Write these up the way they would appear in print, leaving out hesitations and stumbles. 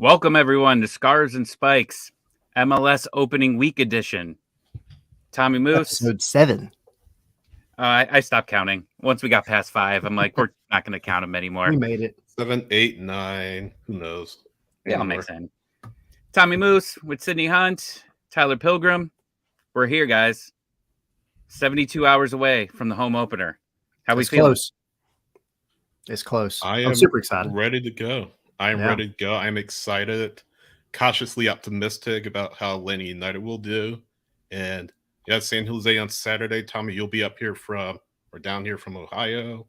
Welcome, everyone, to Scarves and Spikes, MLS Opening Week Edition. Tommy Moose. Episode 7. I stopped counting. Once we got past 5, I'm like, we're not going to count them anymore. We made it. 7, 8, 9. Who knows? They all make sense. Tommy Moose with Sydney Hunt, Tyler Pilgrim. We're here, guys. 72 hours away from the home opener. How we feeling? Close. It's close. I'm super excited. Ready to go. I'm ready to go. I'm excited, cautiously optimistic about how Atlanta United will do. And yeah, San Jose on Saturday. Tommy, you'll be up here down here from Ohio.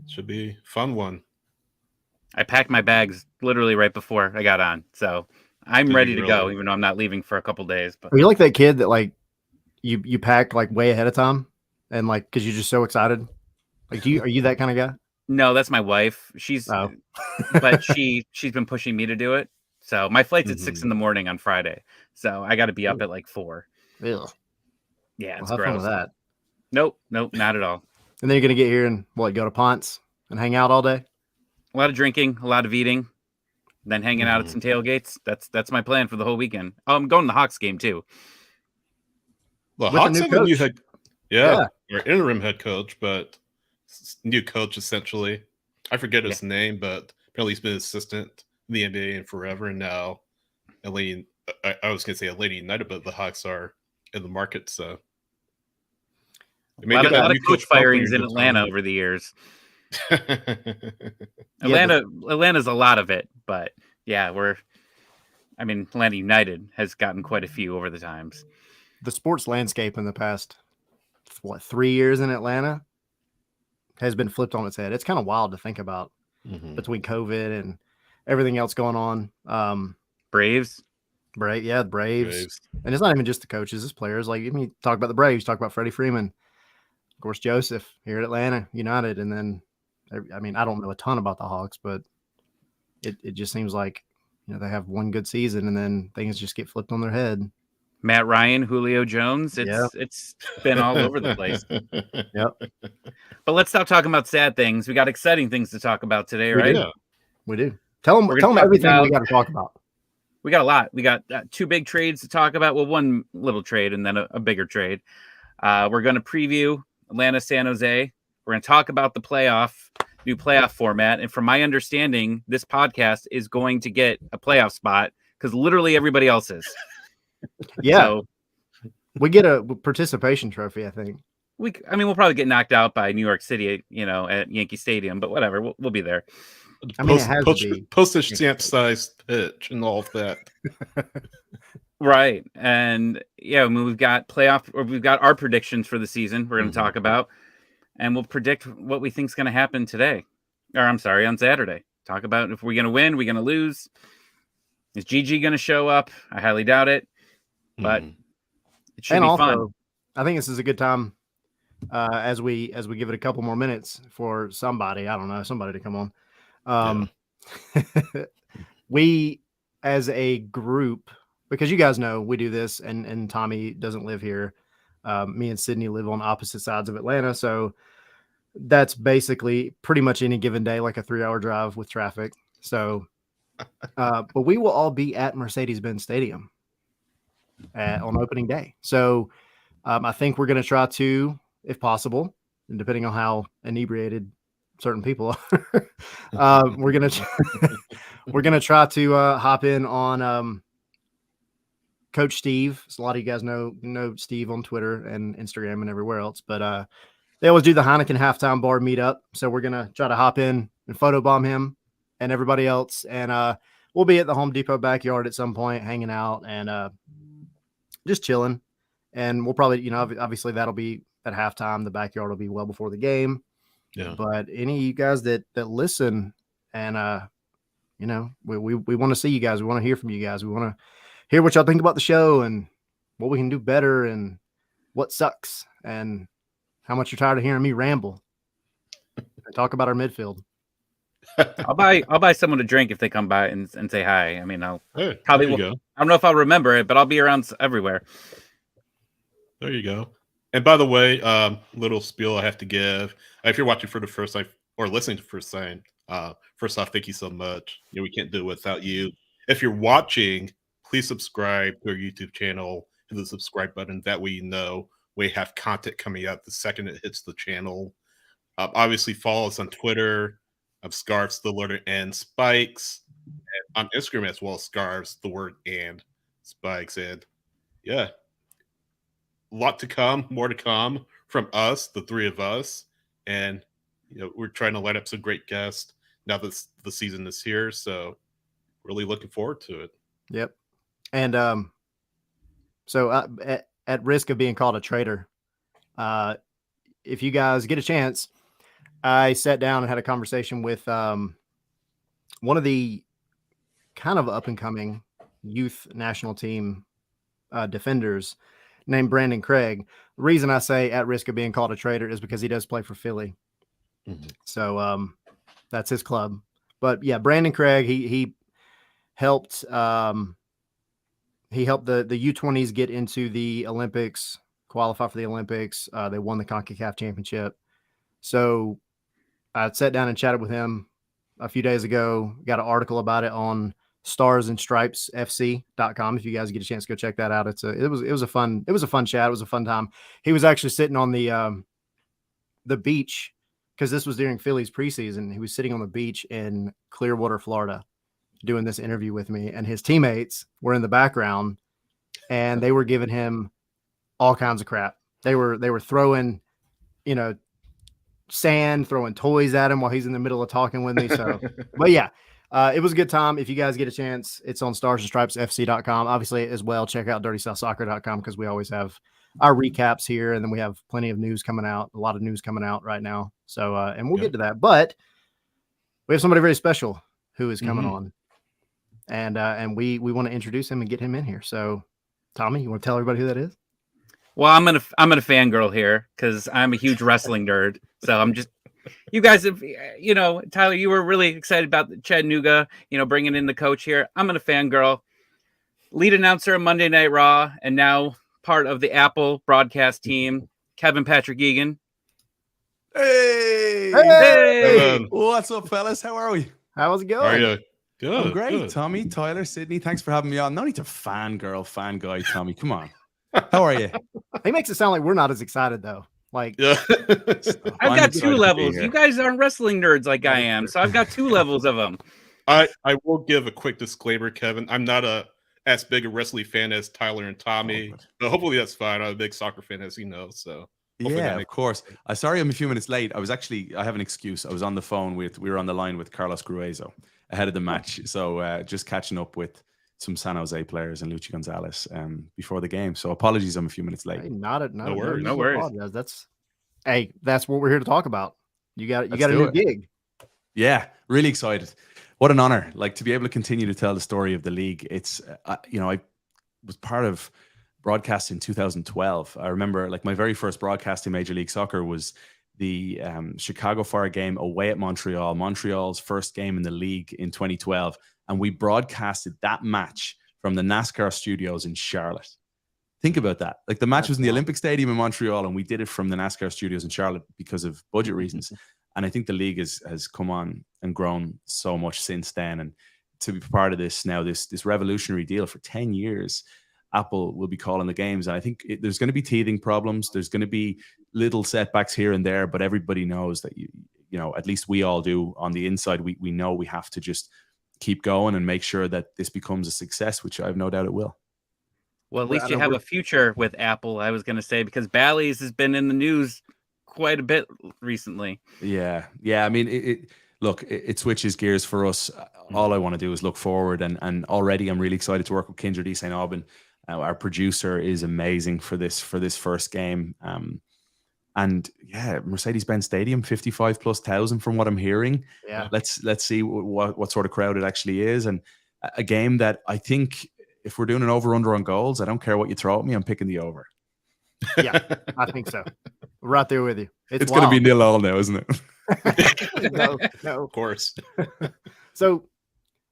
Should be a fun one. I packed my bags literally right before I got on. So I'm ready to go, even though I'm not leaving for a couple days. But are you like that kid that like you pack like way ahead of time and like because you're just so excited? Like are you that kind of guy? No, that's my wife. But she's been pushing me to do it. So my flight's at 6 a.m. on Friday. So I got to be up at like 4. Ew. Yeah, it's have gross. fun with that. Nope, not at all. And then you're gonna get here and go to Ponce and hang out all day. A lot of drinking, a lot of eating, then hanging out at some tailgates. That's my plan for the whole weekend. Oh, I'm going to the Hawks game too. Well, Hawks have a new head, or interim head coach, but new coach essentially. I forget his name, but apparently he's been assistant in the NBA and forever. And now, I was going to say Atlanta United, but the Hawks are in the market. So, a lot of coach firings in Atlanta over the years. Atlanta's a lot of it, but yeah, Atlanta United has gotten quite a few over the times. The sports landscape in the past 3 years in Atlanta has been flipped on its head. It's kind of wild to think about between COVID and everything else going on. Braves. The Braves. And it's not even just the coaches, it's players. Like, talk about the Braves, talk about Freddie Freeman, of course, Joseph here at Atlanta United. And then, I don't know a ton about the Hawks, but it just seems like, they have one good season and then things just get flipped on their head. Matt Ryan, Julio Jones. It's been all over the place. Yep. But let's stop talking about sad things. We got exciting things to talk about today, right? We do. Tell them everything we got to talk about. We got a lot. We got 2 big trades to talk about. Well, one little trade and then a bigger trade. We're going to preview Atlanta, San Jose. We're going to talk about the new playoff format. And from my understanding, this podcast is going to get a playoff spot because literally everybody else is. Yeah. So, we get a participation trophy, I think. We'll probably get knocked out by New York City, at Yankee Stadium, but whatever. We'll be there. Postage stamp sized pitch and all of that. Right. And we've got we've got our predictions for the season we're going to talk about, and we'll predict what we think is going to happen on Saturday. Talk about if we're going to win, we're going to lose. Is Gigi going to show up? I highly doubt it, but it should be fun. I think this is a good time as we give it a couple more minutes for somebody to come on. We as a group, because you guys know we do this and Tommy doesn't live here. Me and Sydney live on opposite sides of Atlanta. So that's basically pretty much any given day, like a 3-hour drive with traffic. So, but we will all be at Mercedes-Benz Stadium on opening day. So I think we're going to try to, if possible, and depending on how inebriated certain people are, we're going to try to hop in on Coach Steve. So a lot of you guys know Steve on Twitter and Instagram and everywhere else, but they always do the Heineken halftime bar meetup. So we're going to try to hop in and photobomb him and everybody else. And we'll be at the Home Depot backyard at some point, hanging out and just chilling. And we'll probably, obviously that'll be at halftime. The backyard will be well before the game. Yeah. But any of you guys that listen and, we want to see you guys. We want to hear from you guys. We want to hear what y'all think about the show and what we can do better and what sucks and how much you're tired of hearing me ramble and talk about our midfield. I'll buy someone a drink if they come by and say hi. I'll probably go. I don't know if I'll remember it, but I'll be around everywhere. There you go. And by the way, little spiel I have to give. If you're watching for the first time or listening to the first time, first off, thank you so much. We can't do it without you. if you're watching, please subscribe to our YouTube channel, hit the subscribe button. That way, we have content coming out the second it hits the channel. Obviously, follow us on Twitter. Scarves, the letter and Spikes. And on Instagram as well, Scarves, the word and Spikes. And yeah, a lot to come, more to come from us, the three of us. And we're trying to line up some great guests now that the season is here. So really looking forward to it. Yep. And so at risk of being called a traitor, if you guys get a chance, I sat down and had a conversation with one of the kind of up and coming youth national team defenders named Brandon Craig. The reason I say at risk of being called a traitor is because he does play for Philly. Mm-hmm. So that's his club. But yeah, Brandon Craig, he helped the U20s get into the Olympics, qualify for the Olympics. They won the CONCACAF championship. So I sat down and chatted with him a few days ago, got an article about it on Stars and Stripes FC.com. If you guys get a chance to go check that out. It was a fun chat. It was a fun time. He was actually sitting on the beach because this was during Philly's preseason. He was sitting on the beach in Clearwater, Florida, doing this interview with me, and his teammates were in the background and they were giving him all kinds of crap. They were throwing, sand, throwing toys at him while he's in the middle of talking with me. So, but yeah, it was a good time. If you guys get a chance, it's on starsandstripesfc.com. Obviously as well, check out dirtysouthsoccer.com because we always have our recaps here. And then we have plenty of news coming out, a lot of news coming out right now. So, and we'll get to that, but we have somebody very special who is coming on. And we want to introduce him and get him in here. So Tommy, you want to tell everybody who that is? Well, I'm gonna fangirl here because I'm a huge wrestling nerd. So I'm just, you guys have, Tyler, you were really excited about Chattanooga, bringing in the coach here. I'm gonna fangirl. Lead announcer of Monday Night Raw, and now part of the Apple broadcast team, Kevin Patrick Egan. Hey! What's up, fellas? How are we? How's it going? How are you? Good. I'm great. Good. Tommy, Tyler, Sydney, thanks for having me on. No need to fan guy, Tommy. Come on. How are you? He makes it sound like we're not as excited though. Like, yeah. I've got two levels. You guys aren't wrestling nerds like I am, so I've got two levels of them. I will give a quick disclaimer, Kevin. I'm not as big a wrestling fan as Tyler and Tommy, but hopefully that's fine. I'm a big soccer fan, as you know. So yeah, of course. Sorry, I'm a few minutes late. I have an excuse. I was on the phone we were on the line with Carlos Gruezo ahead of the match, so just catching up with some San Jose players and Luchi Gonzalez before the game. So apologies, I'm a few minutes late. Hey, no worries. That's what we're here to talk about. You got a new gig. Yeah, really excited. What an honor! Like to be able to continue to tell the story of the league. It's I was part of broadcast in 2012. I remember like my very first broadcast in Major League Soccer was the Chicago Fire game away at Montreal, Montreal's first game in the league in 2012. And we broadcasted that match from the NASCAR studios in Charlotte. Think about that. Like the match was in the Olympic Stadium in Montreal, and we did it from the NASCAR studios in Charlotte because of budget reasons. And I think the league has come on and grown so much since then. And to be part of this now, this revolutionary deal for 10 years, Apple will be calling the games. And I think there's going to be teething problems. There's going to be little setbacks here and there, but everybody knows that, at least we all do on the inside. We know we have to just keep going and make sure that this becomes a success, which I have no doubt it will. Well, at least you have a future with Apple, I was going to say, because Bally's has been in the news quite a bit recently. Yeah. I mean, it switches gears for us. All I want to do is look forward, and already I'm really excited to work with Kindred E. St. Aubin. Our producer is amazing for this first game. And yeah, Mercedes-Benz Stadium, 55,000+ from what I'm hearing. Yeah. Let's see what sort of crowd it actually is. And a game that I think if we're doing an over-under on goals, I don't care what you throw at me, I'm picking the over. Yeah, I think so. Right there with you. It's going to be 0-0 now, isn't it? No, of course. So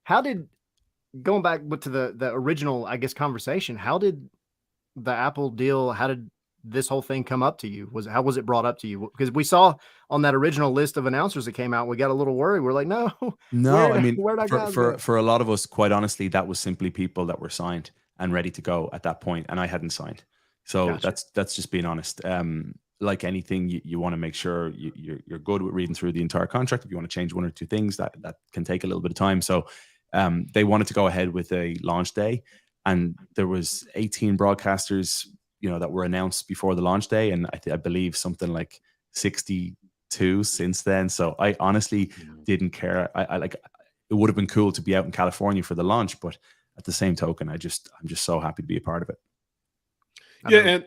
going back to the original, I guess, conversation, how did the Apple deal, how did this whole thing come up to you? How was it brought up to you? Because we saw on that original list of announcers that came out, we got a little worried. We're like, no, I mean, where'd our guys go? for a lot of us, quite honestly, that was simply people that were signed and ready to go at that point, and I hadn't signed. So gotcha. That's just being honest. Like anything, you want to make sure you're good with reading through the entire contract. If you want to change one or two things, that can take a little bit of time. So they wanted to go ahead with a launch day, and there was 18 broadcasters, that were announced before the launch day, and I believe something like 62 since then. So I honestly didn't care. I like, it would have been cool to be out in California for the launch, but at the same token, I'm just so happy to be a part of it. Yeah, and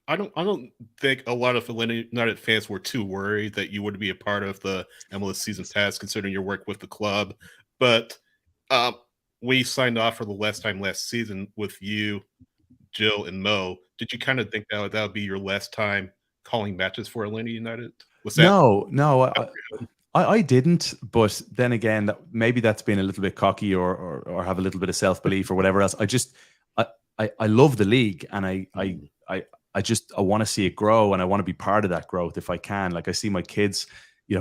I don't think a lot of Atlanta United fans were too worried that you would be a part of the MLS Season Pass, considering your work with the club. But we signed off for the last season with you, Jill, and Mo. Did you kind of think that would be your last time calling matches for Atlanta United? Was that no, I didn't. But then again, maybe that's been a little bit cocky or have a little bit of self-belief or whatever else. I love the league, and I want to see it grow, and I want to be part of that growth if I can. Like, I see my kids,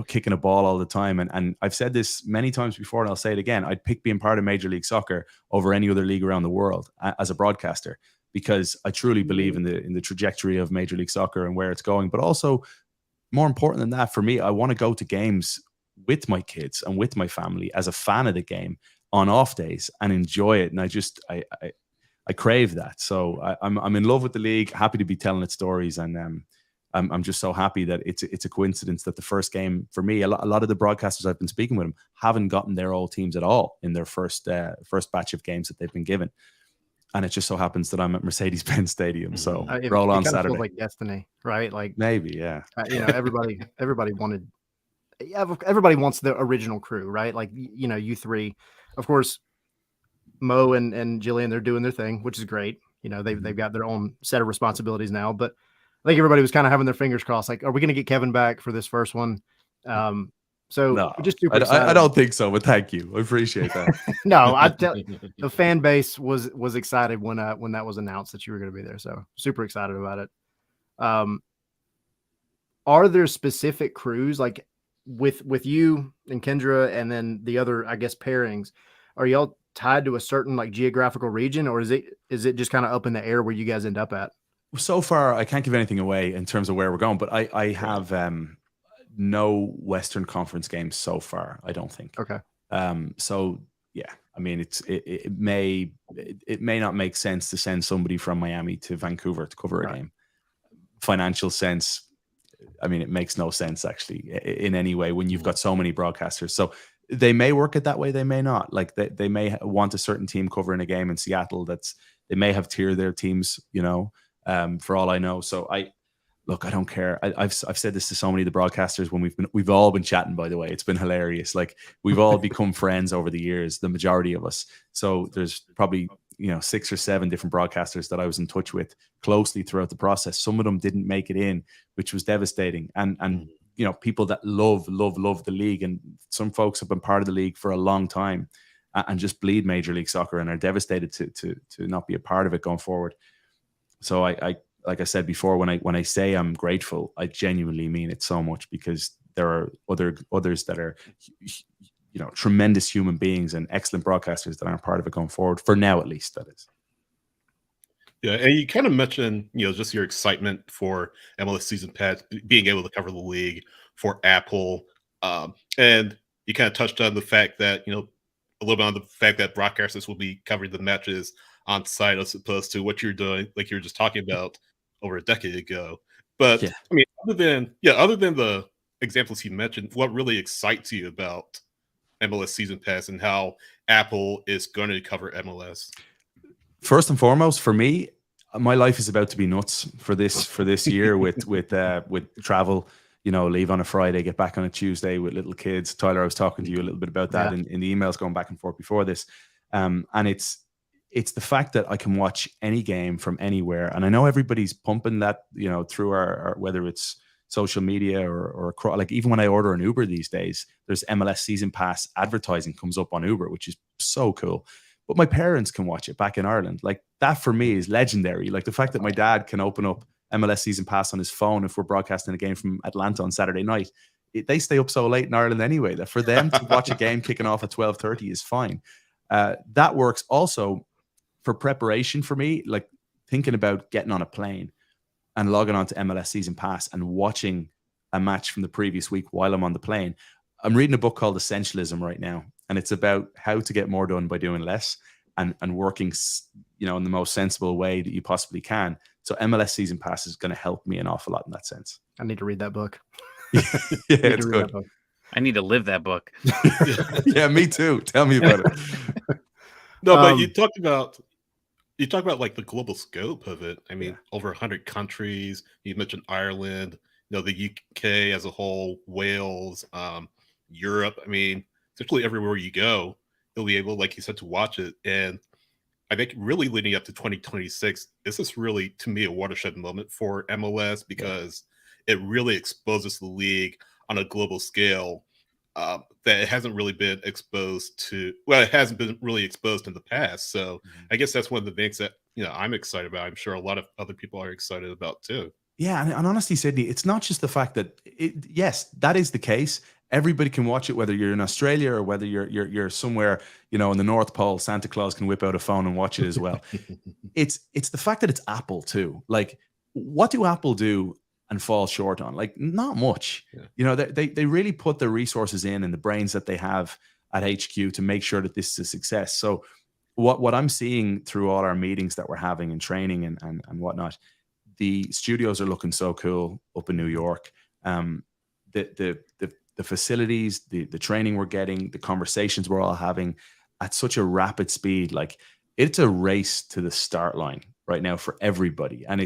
kicking a ball all the time. And I've said this many times before, and I'll say it again. I'd pick being part of Major League Soccer over any other league around the world as a broadcaster, because I truly believe in the trajectory of Major League Soccer and where it's going. But also, more important than that, for me, I want to go to games with my kids and with my family as a fan of the game on off days and enjoy it. And I crave that. So I'm in love with the league, happy to be telling its stories. And I'm just so happy that it's a coincidence that the first game for me, a lot of the broadcasters I've been speaking with them haven't gotten their old teams at all in their first batch of games that they've been given. And it just so happens that I'm at Mercedes-Benz Stadium. So roll on Saturday. Feels like destiny, right? Like maybe, yeah. Everybody wants the original crew, right? Like, you three, of course, Mo and Jillian, they're doing their thing, which is great. They've got their own set of responsibilities now, but I think everybody was kind of having their fingers crossed. Like, are we going to get Kevin back for this first one? So no, just super I don't think so, but thank you. I appreciate that. No, the fan base was excited when that was announced that you were going to be there. So super excited about it. Are there specific crews like with you and Kendra and then the other, I guess, pairings? Are y'all tied to a certain like geographical region, or is it just kind of up in the air where you guys end up at? So far, I can't give anything away in terms of where we're going, but I have no Western Conference games so far, I don't think. Okay. So yeah, I mean, it may not make sense to send somebody from Miami to Vancouver to cover a game. Financial sense, I mean, it makes no sense actually in any way when you've got so many broadcasters. So they may work it that way, they may not. Like they may want a certain team covering a game in Seattle. They may have tiered their teams, for all I know. So I don't care. I've said this to so many of the broadcasters when we've all been chatting, by the way. It's been hilarious. Like, we've all become friends over the years, the majority of us. So there's probably 6 or 7 different broadcasters that I was in touch with closely throughout the process. Some of them didn't make it in, which was devastating. And people that love the league, and some folks have been part of the league for a long time and just bleed Major League Soccer and are devastated to not be a part of it going forward. So I like I said before, when I say I'm grateful, I genuinely mean it so much, because there are others that are tremendous human beings and excellent broadcasters that aren't part of it going forward, for now at least, that is. Yeah, and you kind of mentioned, just your excitement for MLS Season Pass, being able to cover the league for Apple, and you kind of touched on the fact that, a little bit on the fact that broadcasters will be covering the matches on site as opposed to what you're doing, like you were just talking about over a decade ago. But yeah. I mean, other than the examples you mentioned, what really excites you about MLS Season Pass and how Apple is going to cover MLS? First and foremost, for me, my life is about to be nuts for this year with travel. Leave on a Friday, get back on a Tuesday with little kids. Tyler, I was talking to you a little bit about that in the emails going back and forth before this. And it's the fact that I can watch any game from anywhere. And I know everybody's pumping that, through our whether it's social media or like even when I order an Uber these days, there's MLS Season Pass advertising comes up on Uber, which is so cool. But my parents can watch it back in Ireland. Like, that for me is legendary. Like, the fact that my dad can open up MLS Season Pass on his phone if we're broadcasting a game from Atlanta on Saturday night. They stay up so late in Ireland anyway that for them to watch a game kicking off at 12:30 is fine. That works also for preparation for me, like thinking about getting on a plane and logging on to MLS Season Pass and watching a match from the previous week while I'm on the plane. I'm reading a book called Essentialism right now, and it's about how to get more done by doing less and working, in the most sensible way that you possibly can. So MLS Season Pass is going to help me an awful lot in that sense. I need to read that book. Yeah, it's good. I need to live that book. Yeah, me too. Tell me about it. No, but you talked about like the global scope of it. I mean, over 100 countries. You mentioned Ireland, the UK as a whole, Wales, Europe. I mean, essentially everywhere you go, you'll be able, like you said, to watch it. And I think really leading up to 2026, this is really, to me, a watershed moment for MLS because it really exposes the league on a global scale that it hasn't really been exposed to. Well, it hasn't been really exposed in the past. So I guess that's one of the things that I'm excited about. I'm sure a lot of other people are excited about too. Yeah, and honestly, Sydney, it's not just the fact that yes, that is the case. Everybody can watch it, whether you're in Australia or whether you're somewhere, in the North Pole. Santa Claus can whip out a phone and watch it as well. It's the fact that it's Apple too. Like, what do Apple do and fall short on? Like, not much. Yeah. They really put the resources in and the brains that they have at HQ to make sure that this is a success. So what I'm seeing through all our meetings that we're having and training and whatnot, the studios are looking so cool up in New York. The facilities, the training we're getting, the conversations we're all having at such a rapid speed, like it's a race to the start line right now for everybody. And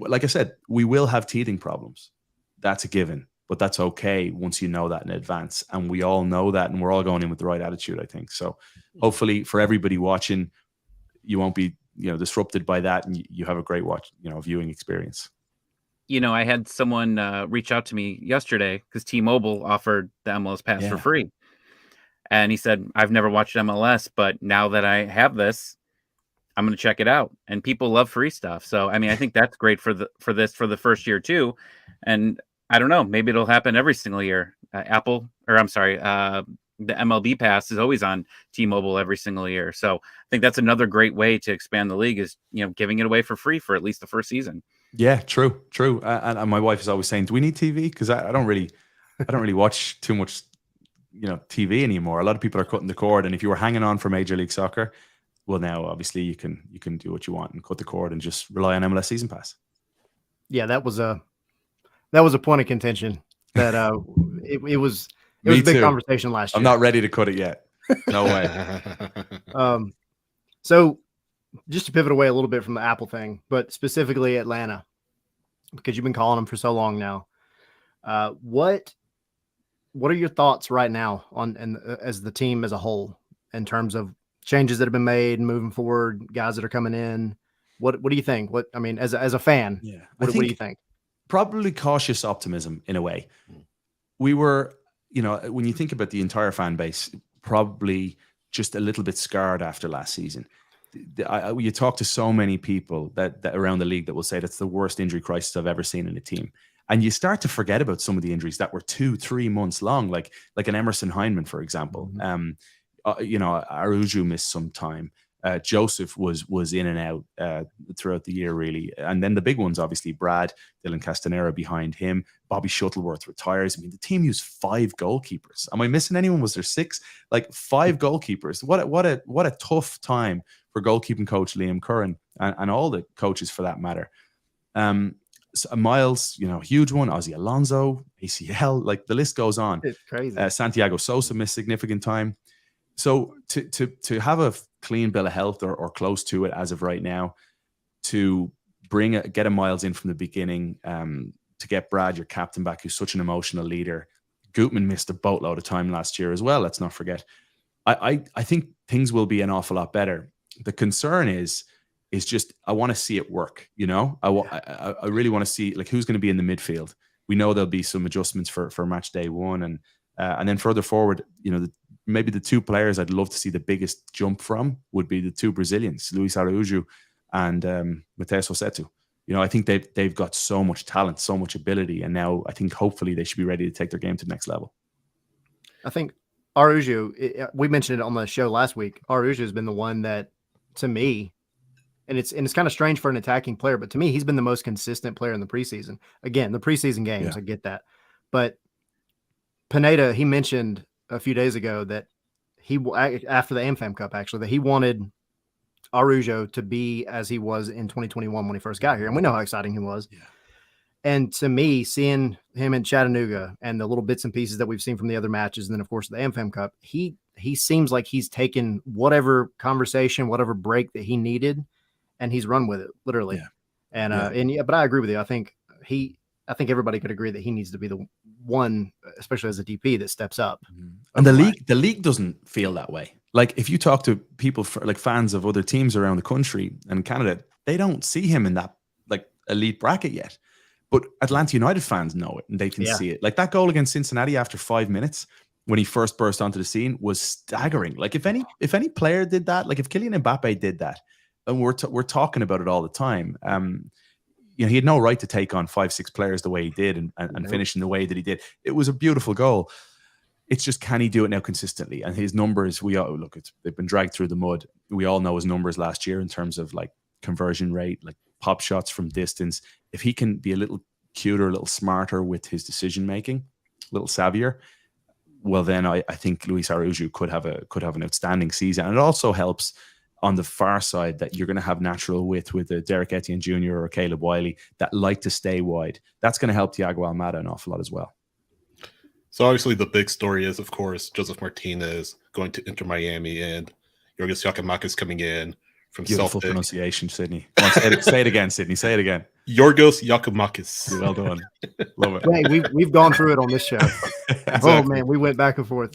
like I said, we will have teething problems. That's a given, but that's okay once you know that in advance. And we all know that, and we're all going in with the right attitude, I think. So hopefully for everybody watching, you won't be, disrupted by that, and you have a great viewing experience. I had someone reach out to me yesterday because T-Mobile offered the MLS Pass for free. And he said, I've never watched MLS, but now that I have this, I'm going to check it out. And people love free stuff. So, I mean, I think that's great for the first year too. And I don't know, maybe it'll happen every single year. The MLB Pass is always on T-Mobile every single year. So I think that's another great way to expand the league is, giving it away for free for at least the first season. Yeah, true. And my wife is always saying, do we need TV? Because I don't really watch too much, TV anymore. A lot of people are cutting the cord. And if you were hanging on for Major League Soccer, well, now obviously you can do what you want and cut the cord and just rely on MLS Season Pass. Yeah, that was a point of contention that it was a big conversation last year. I'm not ready to cut it yet. No way. So just to pivot away a little bit from the Apple thing, but specifically Atlanta, because you've been calling them for so long now. What are your thoughts right now as the team as a whole in terms of changes that have been made and moving forward, guys that are coming in? What do you think? As a fan, what do you think? Probably cautious optimism in a way. We were, when you think about the entire fan base, probably just a little bit scarred after last season. You talk to so many people that around the league that will say that's the worst injury crisis I've ever seen in a team. And you start to forget about some of the injuries that were 2-3 months long, like an Emerson Hyndman, for example. Aruju missed some time. Joseph was in and out throughout the year, really. And then the big ones, obviously, Brad, Dylan Castanera behind him. Bobby Shuttleworth retires. I mean, the team used 5 goalkeepers. Am I missing anyone? Was there 6? Like 5 goalkeepers. What a tough time for goalkeeping coach Liam Curran and all the coaches for that matter. So Miles, huge one. Ozzy Alonso, ACL, like the list goes on. It's crazy. Santiago Sosa missed significant time. So to have a clean bill of health or close to it as of right now, to get a Miles in from the beginning, to get Brad, your captain, back, who's such an emotional leader. Gutman missed a boatload of time last year as well. Let's not forget. I think things will be an awful lot better. The concern is just I want to see it work. I really want to see like who's going to be in the midfield. We know there'll be some adjustments for match day 1, and then further forward, maybe the 2 players I'd love to see the biggest jump from would be the 2 Brazilians, Luis Araújo and Matheus Rossetto. I think they've got so much talent, so much ability, and now I think hopefully they should be ready to take their game to the next level. I think Araujo, we mentioned it on the show last week. Araujo has been the one that, to me, and it's kind of strange for an attacking player, but to me, he's been the most consistent player in the preseason. Again, the preseason games, I get that. But Pineda, he mentioned a few days ago that after the AmFam Cup, actually, that he wanted Araujo to be as he was in 2021 when he first got here. And we know how exciting he was. Yeah. And to me, seeing him in Chattanooga and the little bits and pieces that we've seen from the other matches, and then, of course, the AmFam Cup, he seems like he's taken whatever conversation, whatever break that he needed, and he's run with it, literally. Yeah. But I agree with you. I think everybody could agree that he needs to be the one, especially as a DP, that steps up. And the league doesn't feel that way. Like, if you talk to people like fans of other teams around the country and Canada, they don't see him in that like elite bracket yet. But Atlanta United fans know it and they can see it. Like that goal against Cincinnati after 5 minutes when he first burst onto the scene was staggering. Like if any player did that, like if Kylian Mbappe did that, and we're talking about it all the time. He had no right to take on 5-6 players the way he did and finish in the way that he did. It was a beautiful goal. It's just, can he do it now consistently? And his numbers, they've been dragged through the mud. We all know his numbers last year in terms of like conversion rate, like pop shots from distance. If he can be a little cuter, a little smarter with his decision making, a little savvier, well, then I think Luis Araujo could have an outstanding season. And it also helps on the far side that you're going to have natural width with a Derek Etienne Jr. or Caleb Wiley that like to stay wide. That's going to help Thiago Almada an awful lot as well. So obviously the big story is, of course, Joseph Martinez going to Inter Miami and Yorgos Giakoumakis coming in from Beautiful Celtic. Pronunciation, Sydney. Say it again, Sydney. Say it again. Yorgos Giakoumakis. Well done. Love it. Hey, we've gone through it on this show. Exactly. Oh man, we went back and forth.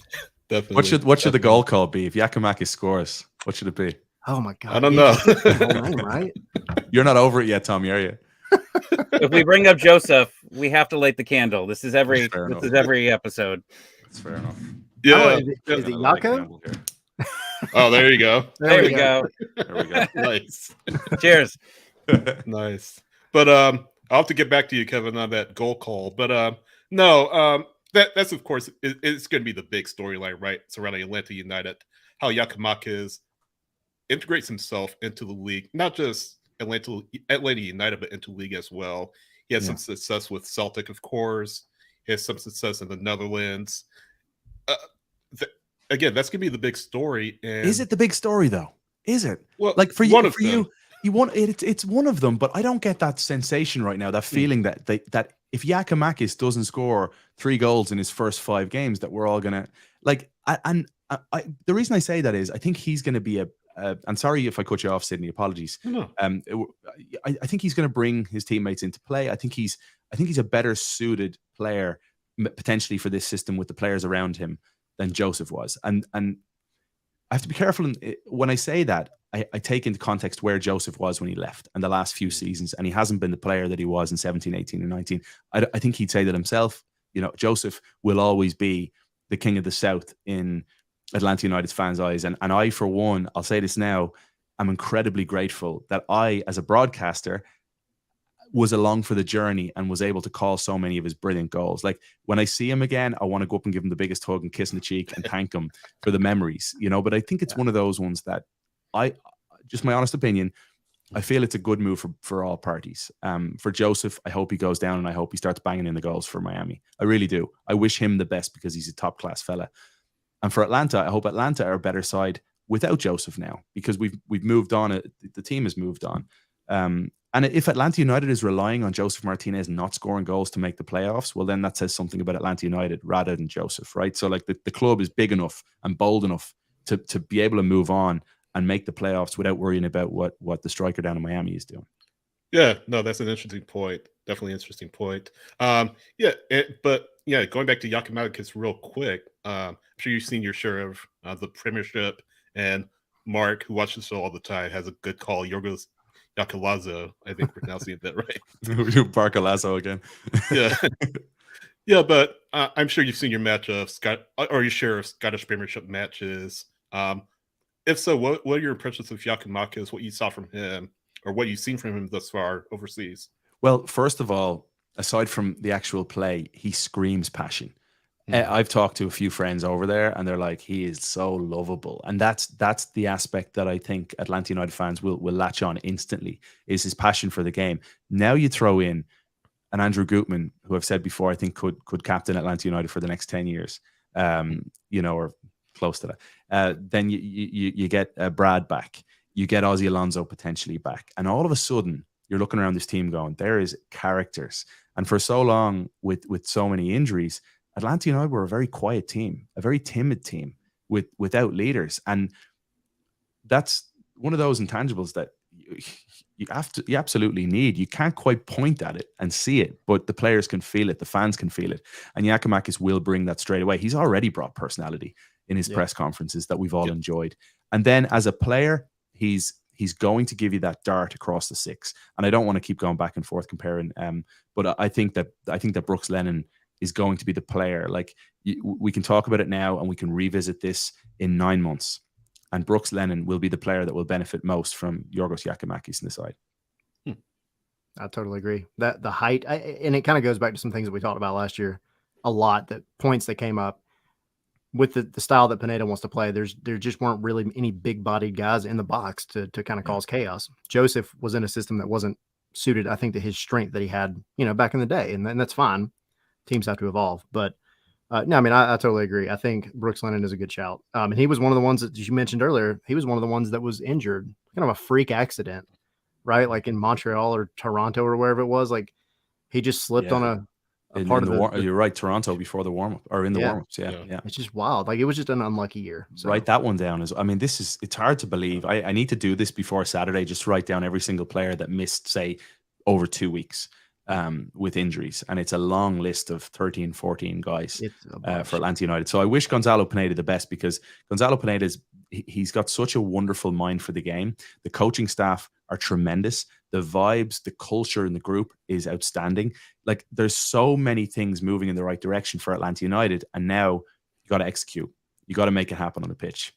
Definitely. What should the goal call be if Giakoumakis scores? What should it be? Oh my god! I don't know. Name, right? You're not over it yet, Tommy, are you? If we bring up Joseph, we have to light the candle. This is every episode. That's fair enough. Yeah. Is it Yako? Oh, there you go. There we go. There we go. Nice. Cheers. Nice. But I'll have to get back to you, Kevin, on that goal call. But that's of course it's going to be the big storyline, right? Surrounding Atlanta United, how Giakoumakis integrates himself into the league, not just Atlanta United, but into the league as well. He has some success with Celtic, of course. He has some success in the Netherlands. Again, that's going to be the big story. And is it the big story, though? Is it? Well, like for you, it's one of them, but I don't get that sensation right now, that feeling that if Giakoumakis doesn't score 3 goals in his first 5 games, that we're all going to like. The reason I say that is I think he's going to be I'm sorry if I cut you off, Sydney. Apologies. No. I think he's going to bring his teammates into play. I think he's a better suited player potentially for this system with the players around him than Joseph was. And I have to be careful when I say that. I take into context where Joseph was when he left and the last few seasons, and he hasn't been the player that he was in 17, 18, and 19. I think he'd say that himself. Joseph will always be the king of the South in Atlanta United's fans' eyes. And I, for one, I'll say this now, I'm incredibly grateful that I, as a broadcaster, was along for the journey and was able to call so many of his brilliant goals. Like when I see him again, I want to go up and give him the biggest hug and kiss on the cheek and thank him for the memories, but I think it's one of those ones that just my honest opinion, I feel it's a good move for all parties. For Joseph, I hope he goes down and I hope he starts banging in the goals for Miami. I really do. I wish him the best because he's a top class fella. And for Atlanta, I hope Atlanta are a better side without Joseph now, because we've moved on. The team has moved on. And if Atlanta United is relying on Joseph Martinez not scoring goals to make the playoffs, well, then that says something about Atlanta United rather than Joseph, right? So like the club is big enough and bold enough to be able to move on and make the playoffs without worrying about what the striker down in Miami is doing. Yeah, no, that's an interesting point. Definitely an interesting point. But going back to Giakoumakis real quick, I'm sure you've seen your share of the Premiership, and Mark, who watches the show all the time, has a good call. Yorgos Giakoumakis, I think we're pronouncing that right. Barcalazo again. Yeah. Yeah, but I'm sure you've seen your match of your share of Scottish Premiership matches. If so, what are your impressions of Giakoumakis, what you saw from him or what you've seen from him thus far overseas? Well, first of all, aside from the actual play, he screams passion. I've talked to a few friends over there, and they're like, he is so lovable, and that's the aspect that I think Atlanta United fans will latch on instantly, is his passion for the game. Now you throw in an Andrew Gutman, who I've said before, I think could captain Atlanta United for the next 10 years, or close to that. Then you get Brad back, you get Ozzy Alonso potentially back, and all of a sudden you're looking around this team going, there is characters. And for so long with so many injuries, Atlanta United were a very quiet team, a very timid team without leaders. And that's one of those intangibles that you absolutely need. You can't quite point at it and see it, but the players can feel it, the fans can feel it. And Giakoumakis will bring that straight away. He's already brought personality in his press conferences that we've all enjoyed. And then as a player, he's going to give you that dart across the six. And I don't want to keep going back and forth comparing, but I think that Brooks Lennon is going to be the player. Like, we can talk about it now and we can revisit this in 9 months. And Brooks Lennon will be the player that will benefit most from Yorgos Giakoumakis in the side. I totally agree. That the height, and it kind of goes back to some things that we talked about last year a lot, that points that came up with the style that Pineda wants to play. There just weren't really any big-bodied guys in the box to kind of cause chaos. Joseph was in a system that wasn't suited, I think, to his strength that he had, back in the day, and that's fine. Teams have to evolve, but no, I mean, I totally agree. I think Brooks Lennon is a good shout. And he was one of the ones that you mentioned earlier. He was one of the ones that was injured, kind of a freak accident, right? Like in Montreal or Toronto or wherever it was. Like he just slipped on a part of the you're right, Toronto before the warm up or in the warm ups. Yeah. It's just wild. Like it was just an unlucky year. So. Write that one down. It's hard to believe. I need to do this before Saturday. Just write down every single player that missed, say, over 2 weeks. With injuries, and it's a long list of 13, 14 guys for Atlanta United. So I wish Gonzalo Pineda the best, because Gonzalo Pineda he's got such a wonderful mind for the game. The coaching staff are tremendous. The vibes, the culture in the group is outstanding. Like, there's so many things moving in the right direction for Atlanta United, and now you got to execute. You got to make it happen on the pitch.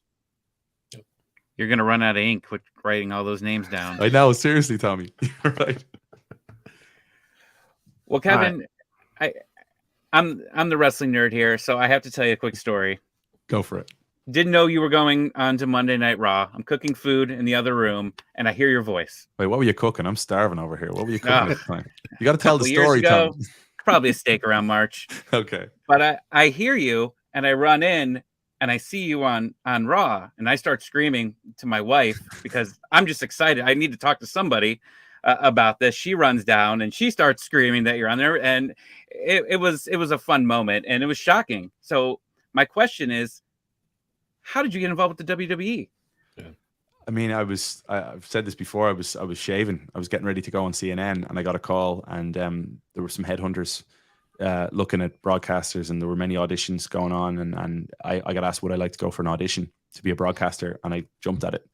You're going to run out of ink with writing all those names down. I know, seriously, Tommy. You're right. Well, Kevin, right. I'm the wrestling nerd here, so I have to tell you a quick story. Go for it. Didn't know you were going on to Monday Night Raw. I'm cooking food in the other room, and I hear your voice. Wait, what were you cooking? I'm starving over here. What were you cooking at the time? You got to tell the story, Tom. Probably a steak around March. Okay. But I hear you, and I run in, and I see you on Raw, and I start screaming to my wife because I'm just excited. I need to talk to somebody about this. She runs down and she starts screaming that you're on there, and it was a fun moment, and it was shocking. So my question is, how did you get involved with the WWE? I mean, I've said this before. I was shaving. I was getting ready to go on CNN, and I got a call, and there were some headhunters looking at broadcasters, and there were many auditions going on, and I got asked would I like to go for an audition to be a broadcaster, and I jumped at it.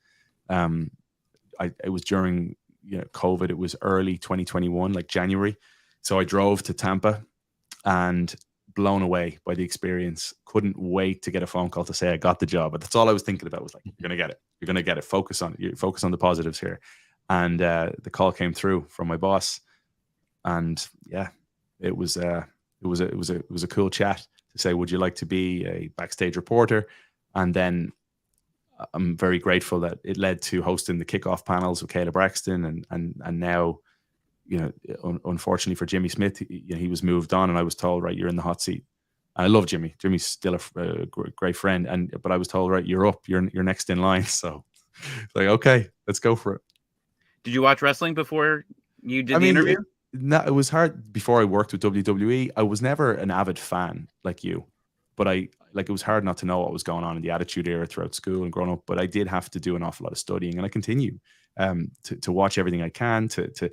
It was during COVID. It was early 2021, like January. So I drove to Tampa, and blown away by the experience. Couldn't wait to get a phone call to say I got the job. But that's all I was thinking about, was like, you're gonna get it. You're gonna get it. Focus on it. You focus on the positives here. And the call came through from my boss, and it was a cool chat to say, would you like to be a backstage reporter? And then I'm very grateful that it led to hosting the kickoff panels with Caleb Braxton, and now, unfortunately for Jimmy Smith, he was moved on, and I was told, right, you're in the hot seat. And I love Jimmy. Jimmy's still a great friend, but I was told, right, you're up, you're next in line. So, like, okay, let's go for it. Did you watch wrestling before you did the interview? It was hard before I worked with WWE. I was never an avid fan like you, but it was hard not to know what was going on in the Attitude Era throughout school and growing up. But I did have to do an awful lot of studying, and I continue to watch everything I can. To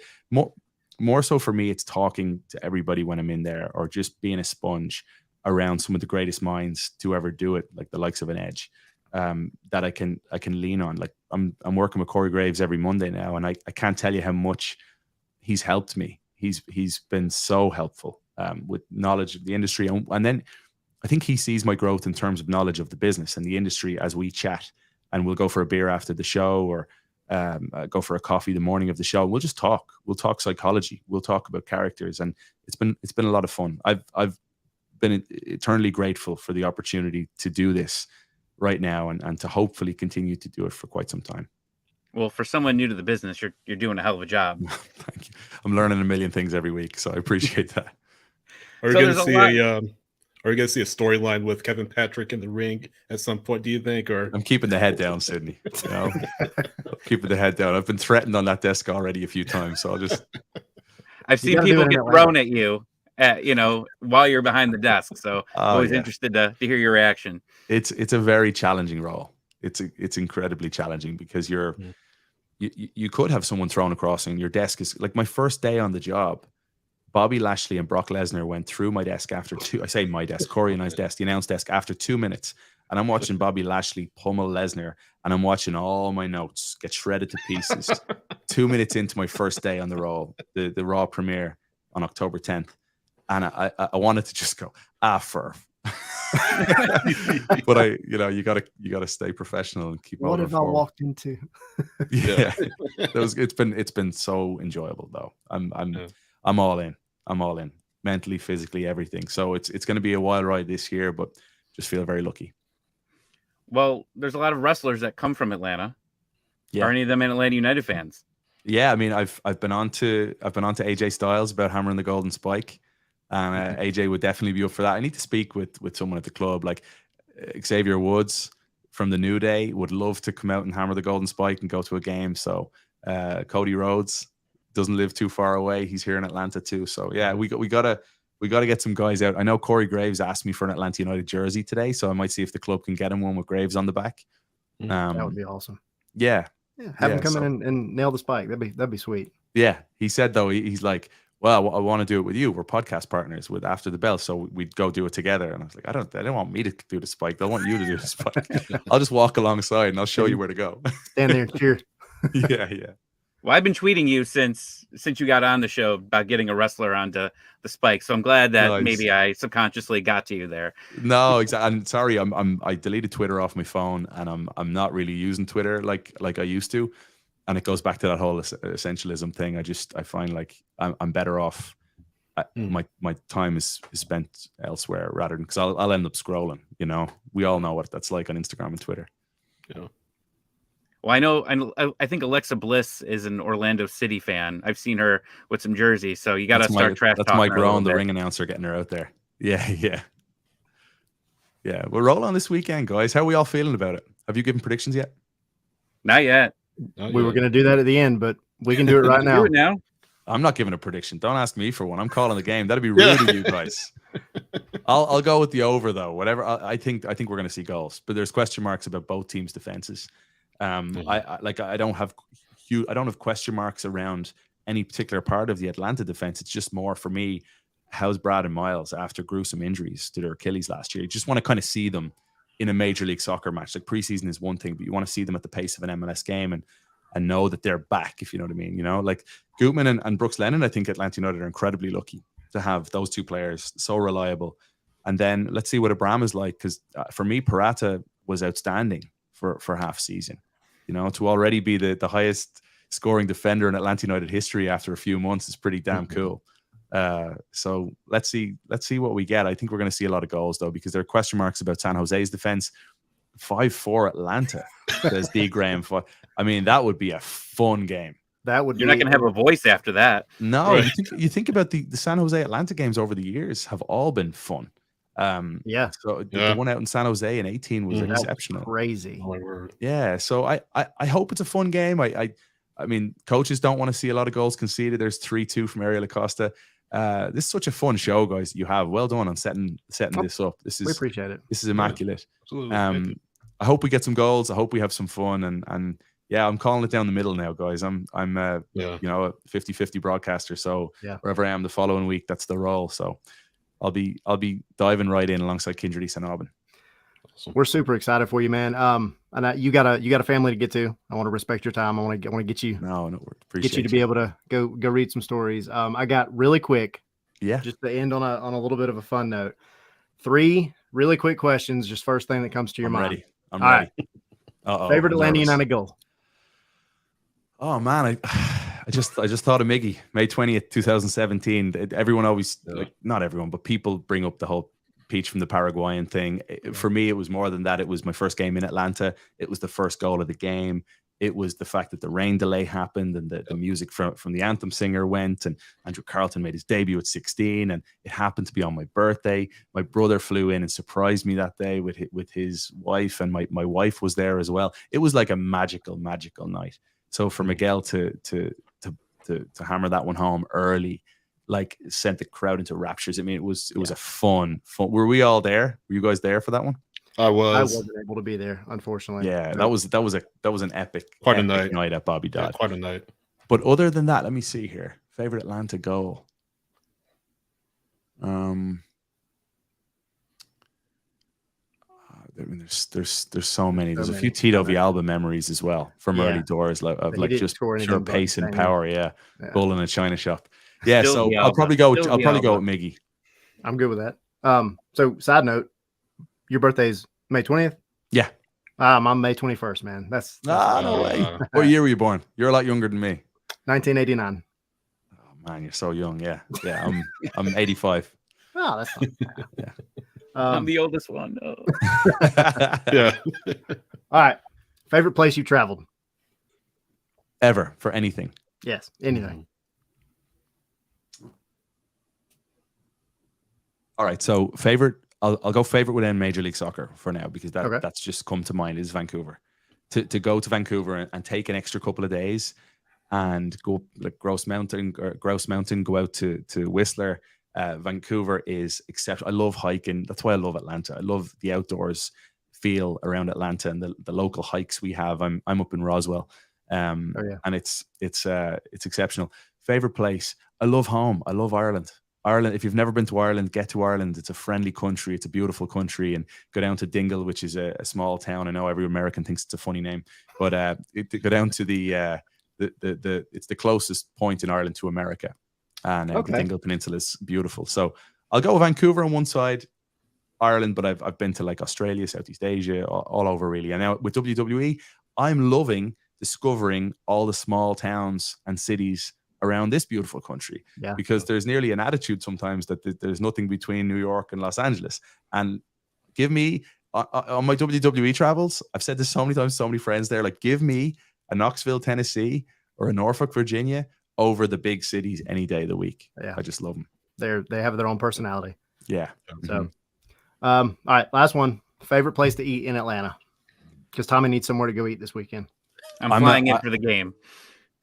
more so for me, it's talking to everybody when I'm in there, or just being a sponge around some of the greatest minds to ever do it, like the likes of an Edge, that I can lean on. Like I'm working with Corey Graves every Monday now, and I can't tell you how much he's helped me. He's been so helpful with knowledge of the industry, and then I think he sees my growth in terms of knowledge of the business and the industry as we chat, and we'll go for a beer after the show, or go for a coffee the morning of the show. We'll just talk. We'll talk psychology. We'll talk about characters, and it's been a lot of fun. I've been eternally grateful for the opportunity to do this right now, and to hopefully continue to do it for quite some time. Well, for someone new to the business, you're doing a hell of a job. Thank you. I'm learning a million things every week, so I appreciate that. Are we going to see a storyline with Kevin Patrick in the ring at some point, do you think? Or I'm keeping the head down, Sydney. You know? Keeping the head down. I've been threatened on that desk already a few times, so I'll just. I've seen people get thrown at you, while you're behind the desk. So always interested to hear your reaction. It's a very challenging role. It's incredibly challenging because you could have someone thrown across and your desk is like my first day on the job. Bobby Lashley and Brock Lesnar went through my desk after Corey and I's desk, the announce desk, after 2 minutes. And I'm watching Bobby Lashley pummel Lesnar, and I'm watching all my notes get shredded to pieces. 2 minutes into my first day on the Raw premiere on October 10th. And I wanted to just go, Furf. But you gotta stay professional and keep. What have I walked into? Yeah, it's been so enjoyable though. I'm all in. I'm all in, mentally, physically, everything. So it's going to be a wild ride this year, but just feel very lucky. Well, there's a lot of wrestlers that come from Atlanta. Yeah. Are any of them Atlanta United fans? Yeah, I mean, I've been on to AJ Styles about hammering the golden spike. And AJ would definitely be up for that. I need to speak with someone at the club, like Xavier Woods from the New Day would love to come out and hammer the golden spike and go to a game. So Cody Rhodes doesn't live too far away. He's here in Atlanta too. So yeah, we gotta get some guys out. I know Corey Graves asked me for an Atlanta United jersey today, so I might see if the club can get him one with Graves on the back. That would be awesome. Yeah. Have him come in and nail the spike. That'd be sweet. Yeah, he said though he's like, well, I want to do it with you. We're podcast partners with After the Bell, so we'd go do it together. And I was like, they don't want me to do the spike. They want you to do the spike. I'll just walk alongside and I'll show you where to go. Stand there and cheer. Yeah. Well, I've been tweeting you since you got on the show about getting a wrestler onto the spike. So I'm glad that maybe I subconsciously got to you there. No, exactly. I'm sorry. I deleted Twitter off my phone, and I'm not really using Twitter like I used to. And it goes back to that whole essentialism thing. I find like I'm better off. My time is spent elsewhere rather than because I'll end up scrolling. We all know what that's like on Instagram and Twitter. Yeah. Well, I think Alexa Bliss is an Orlando City fan. I've seen her with some jerseys, so you got to start trash talking. That's Mike Rowan, the ring announcer, getting her out there. Yeah. We're rolling this weekend, guys. How are we all feeling about it? Have you given predictions yet? Not yet. We were going to do that at the end, but we can do it right now. Do it now. I'm not giving a prediction. Don't ask me for one. I'm calling the game. That'd be rude of you guys. I'll go with the over though. Whatever. I think we're going to see goals, but there's question marks about both teams' defenses. I don't have question marks around any particular part of the Atlanta defense. It's just more for me. How's Brad and Miles after gruesome injuries to their Achilles last year? You just want to kind of see them in a Major League Soccer match. Like preseason is one thing, but you want to see them at the pace of an MLS game and know that they're back, if you know what I mean. Like Gutman and Brooks Lennon, I think Atlanta United are incredibly lucky to have those two players, so reliable. And then let's see what Abraham is like, because for me, Parata was outstanding for half season. To already be the highest scoring defender in Atlanta United history after a few months is pretty damn cool. So let's see what we get. I think we're going to see a lot of goals though, because there are question marks about San Jose's defense. 5-4 Atlanta, says D. Graham. I mean, that would be a fun game. You're not going to have a voice after that. No, right. you think about the San Jose Atlanta games over the years have all been fun. So the one out in San Jose in 2018 was exceptional. Crazy. Yeah. So I hope it's a fun game. I mean, coaches don't want to see a lot of goals conceded. There's 3-2 from Ariel Acosta. This is such a fun show, guys. You have well done on setting this up. We appreciate it. This is immaculate. I hope we get some goals. I hope we have some fun and yeah, I'm calling it down the middle now, guys. I'm a 50-50 broadcaster. So wherever I am the following week, that's the role. So I'll be diving right in alongside Kindred East and Auburn. Awesome. We're super excited for you, man. And you got a family to get to. I want to respect your time. I want to get you. Appreciate you to be able to go read some stories. I got really quick. Yeah. Just to end on a little bit of a fun note. 3 really quick questions. Just first thing that comes to your mind. I'm ready. Right. Favorite Atlanta United goal. Oh man, I just thought of Miggy, May 20th, 2017. Everyone always, like, not everyone, but people bring up the whole peach from the Paraguayan thing. For me, it was more than that. It was my first game in Atlanta. It was the first goal of the game. It was the fact that the rain delay happened and the music from the anthem singer went, and Andrew Carlton made his debut at 16, and it happened to be on my birthday. My brother flew in and surprised me that day with his wife, and my wife was there as well. It was like a magical night. So for Miguel to hammer that one home early, like, sent the crowd into raptures. I mean, it was a fun. Were we all there? Were you guys there for that one? I wasn't able to be there, unfortunately. Yeah, that was an epic, quite epic a night at Bobby Dodd. Yeah, quite a night. But other than that, let me see here. Favorite Atlanta goal. I mean, there's so many. There's a few Tito Villalba memories as well from early doors, of like just pure pace and power. Yeah, goal in a china shop. Yeah, still so Villalba. I'll probably go with Miggy. I'm good with that. So side note, your birthday's May 20th. Yeah, I'm May 21st, man. That's no way. What year were you born? You're a lot younger than me. 1989. Oh man, you're so young. Yeah. I'm 85. Oh, that's not bad. Yeah. I'm the oldest one. Oh. Yeah. All right. Favorite place you traveled? Ever, for anything? Yes, anything. All right. So favorite, I'll go favorite within Major League Soccer for now, because that's just come to mind, is Vancouver. To go to Vancouver and take an extra couple of days and go like Grouse Mountain, go out to Whistler. Vancouver is exceptional. I love hiking. That's why I love Atlanta. I love the outdoors feel around Atlanta and the local hikes we have. I'm up in Roswell, and it's exceptional. Favorite place? I love home. I love Ireland. Ireland. If you've never been to Ireland, get to Ireland. It's a friendly country. It's a beautiful country. And go down to Dingle, which is a small town. I know every American thinks it's a funny name, but go down to it's the closest point in Ireland to America. And the Dingle Peninsula is beautiful. So I'll go Vancouver on one side, Ireland, but I've been to like Australia, Southeast Asia, all over really. And now with WWE, I'm loving discovering all the small towns and cities around this beautiful country, because there's nearly an attitude sometimes that there's nothing between New York and Los Angeles. And give me, on my WWE travels, I've said this so many times, so many friends there, like, give me a Knoxville, Tennessee or a Norfolk, Virginia over the big cities any day of the week. Yeah. I just love them. They have their own personality. Yeah. So, all right, last one. Favorite place to eat in Atlanta? Because Tommy needs somewhere to go eat this weekend. I'm flying in for the game.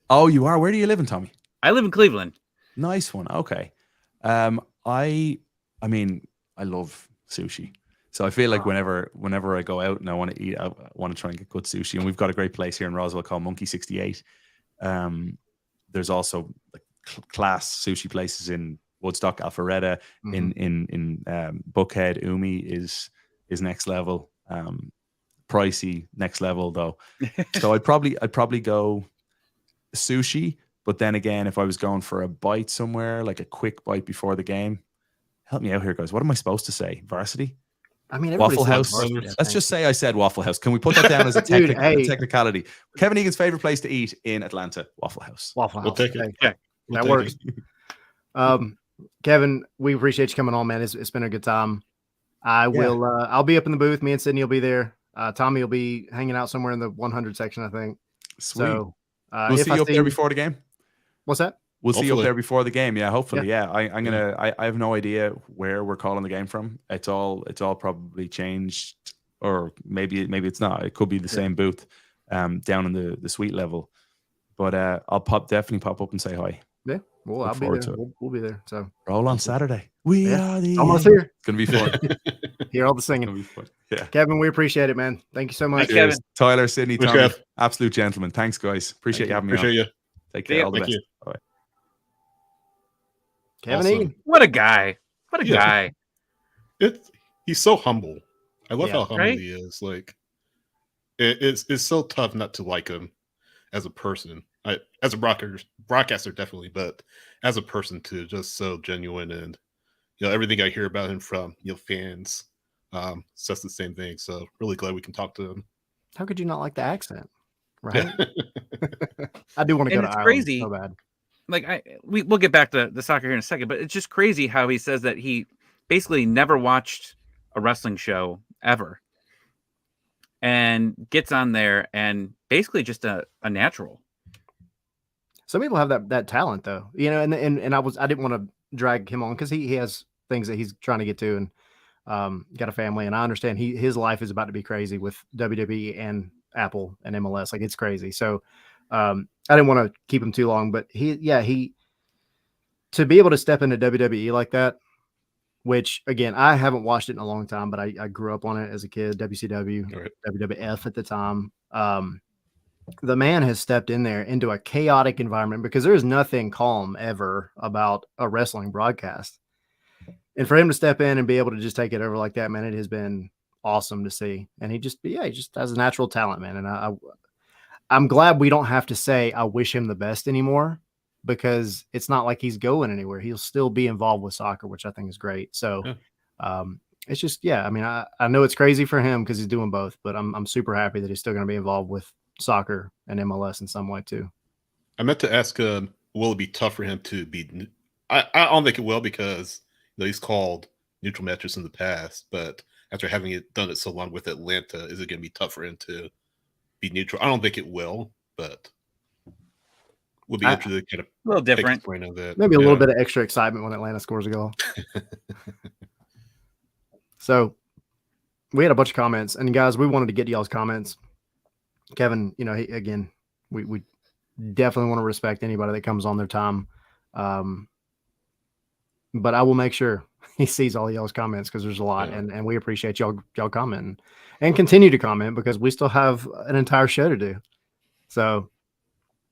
Oh, you are? Where do you live in, Tommy? I live in Cleveland. Nice one. Okay. I mean, I love sushi. So I feel like whenever I go out and I want to eat, I want to try and get good sushi. And we've got a great place here in Roswell called Monkey 68. There's also like class sushi places in Woodstock, Alpharetta, in Buckhead. Umi is next level. Pricey, next level though. So I'd probably go sushi. But then again, if I was going for a bite somewhere, like a quick bite before the game, help me out here, guys. What am I supposed to say? Varsity? I mean, Waffle House. Let's just say I said Waffle House. Can we put that down as a technicality? Kevin Egan's favorite place to eat in Atlanta: Waffle House. Waffle House. We'll take it. Okay. That works. Kevin, we appreciate you coming on, man. It's been a good time. I'll be up in the booth. Me and Sydney will be there. Tommy will be hanging out somewhere in the 100 section, I think. Sweet. So we'll see you up there before the game. What's that? We'll see you up there before the game. Yeah, hopefully. Yeah, I have no idea where we're calling the game from. It's all probably changed, or maybe it's not. It could be the same booth, down in the suite level. But I'll definitely pop up and say hi. Yeah, well, I'll be there. We'll be there. So roll on Saturday. We are the almost here. It's gonna be fun. Hear all the singing. Yeah, Kevin, we appreciate it, man. Thank you so much. Kevin. Tyler, Sydney, Tommy, absolute gentlemen. Thanks, guys. Appreciate you having me. Appreciate you. Take care. All the best. You. Bye. Kevin Egan. What a guy. What a guy. He's so humble. I love how humble he is. Like, it's so tough not to like him as a person. As a broadcaster, definitely, but as a person too, just so genuine, and everything I hear about him from fans says the same thing. So really glad we can talk to him. How could you not like the accent? right? I do want to go to it's Ireland crazy. so bad. Like we'll get back to the soccer here in a second, but it's just crazy how he says that he basically never watched a wrestling show ever, and gets on there and basically just a natural. Some people have that talent though, you know, and I didn't want to drag him on because he has things that he's trying to get to, and got a family, and I understand his life is about to be crazy with WWE and Apple and MLS. Like, it's crazy. So I didn't want to keep him too long, but he to be able to step into WWE like that, which again, I haven't watched it in a long time, but I grew up on it as a kid, WCW, Right. WWF at the time. The man has stepped in there into a chaotic environment because there is nothing calm ever about a wrestling broadcast. And for him to step in and be able to just take it over like that, man, it has been awesome to see. And he just has a natural talent, man. And I'm glad we don't have to say, I wish him the best anymore, because it's not like he's going anywhere. He'll still be involved with soccer, which I think is great. So it's just, I mean, I know it's crazy for him because he's doing both, but I'm super happy that he's still going to be involved with soccer and MLS in some way too. I meant to ask, will it be tough for him to be? I don't think it will, because he's called neutral matches in the past, but after having done it so long with Atlanta, is it going to be tough for him to be neutral? I don't think it will, but we'll be interested to kind of a little different. Of that. Maybe a little bit of extra excitement when Atlanta scores a goal. So we had a bunch of comments, and guys, we wanted to get y'all's comments. Kevin, again, we definitely want to respect anybody that comes on their time. But I will make sure he sees all y'all's comments, because there's a lot, and we appreciate y'all commenting and continue to comment, because we still have an entire show to do. So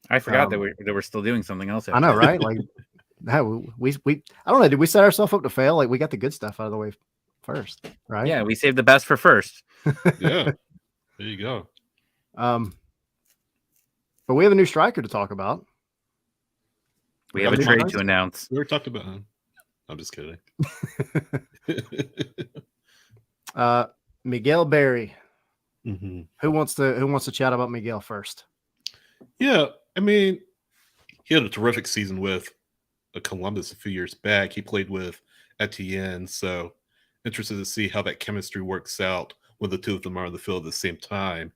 I forgot that we're still doing something else. I know, right? Like, we I don't know. Did we set ourselves up to fail? Like, we got the good stuff out of the way first, right? Yeah, we saved the best for first. Yeah, there you go. But we have a new striker to talk about. We have a trade to announce. We were talking about him. I'm just kidding. Miguel Berry. Mm-hmm. Who wants to chat about Miguel first? Yeah, I mean, he had a terrific season with Columbus a few years back. He played with Etienne, so interested to see how that chemistry works out when the two of them are on the field at the same time.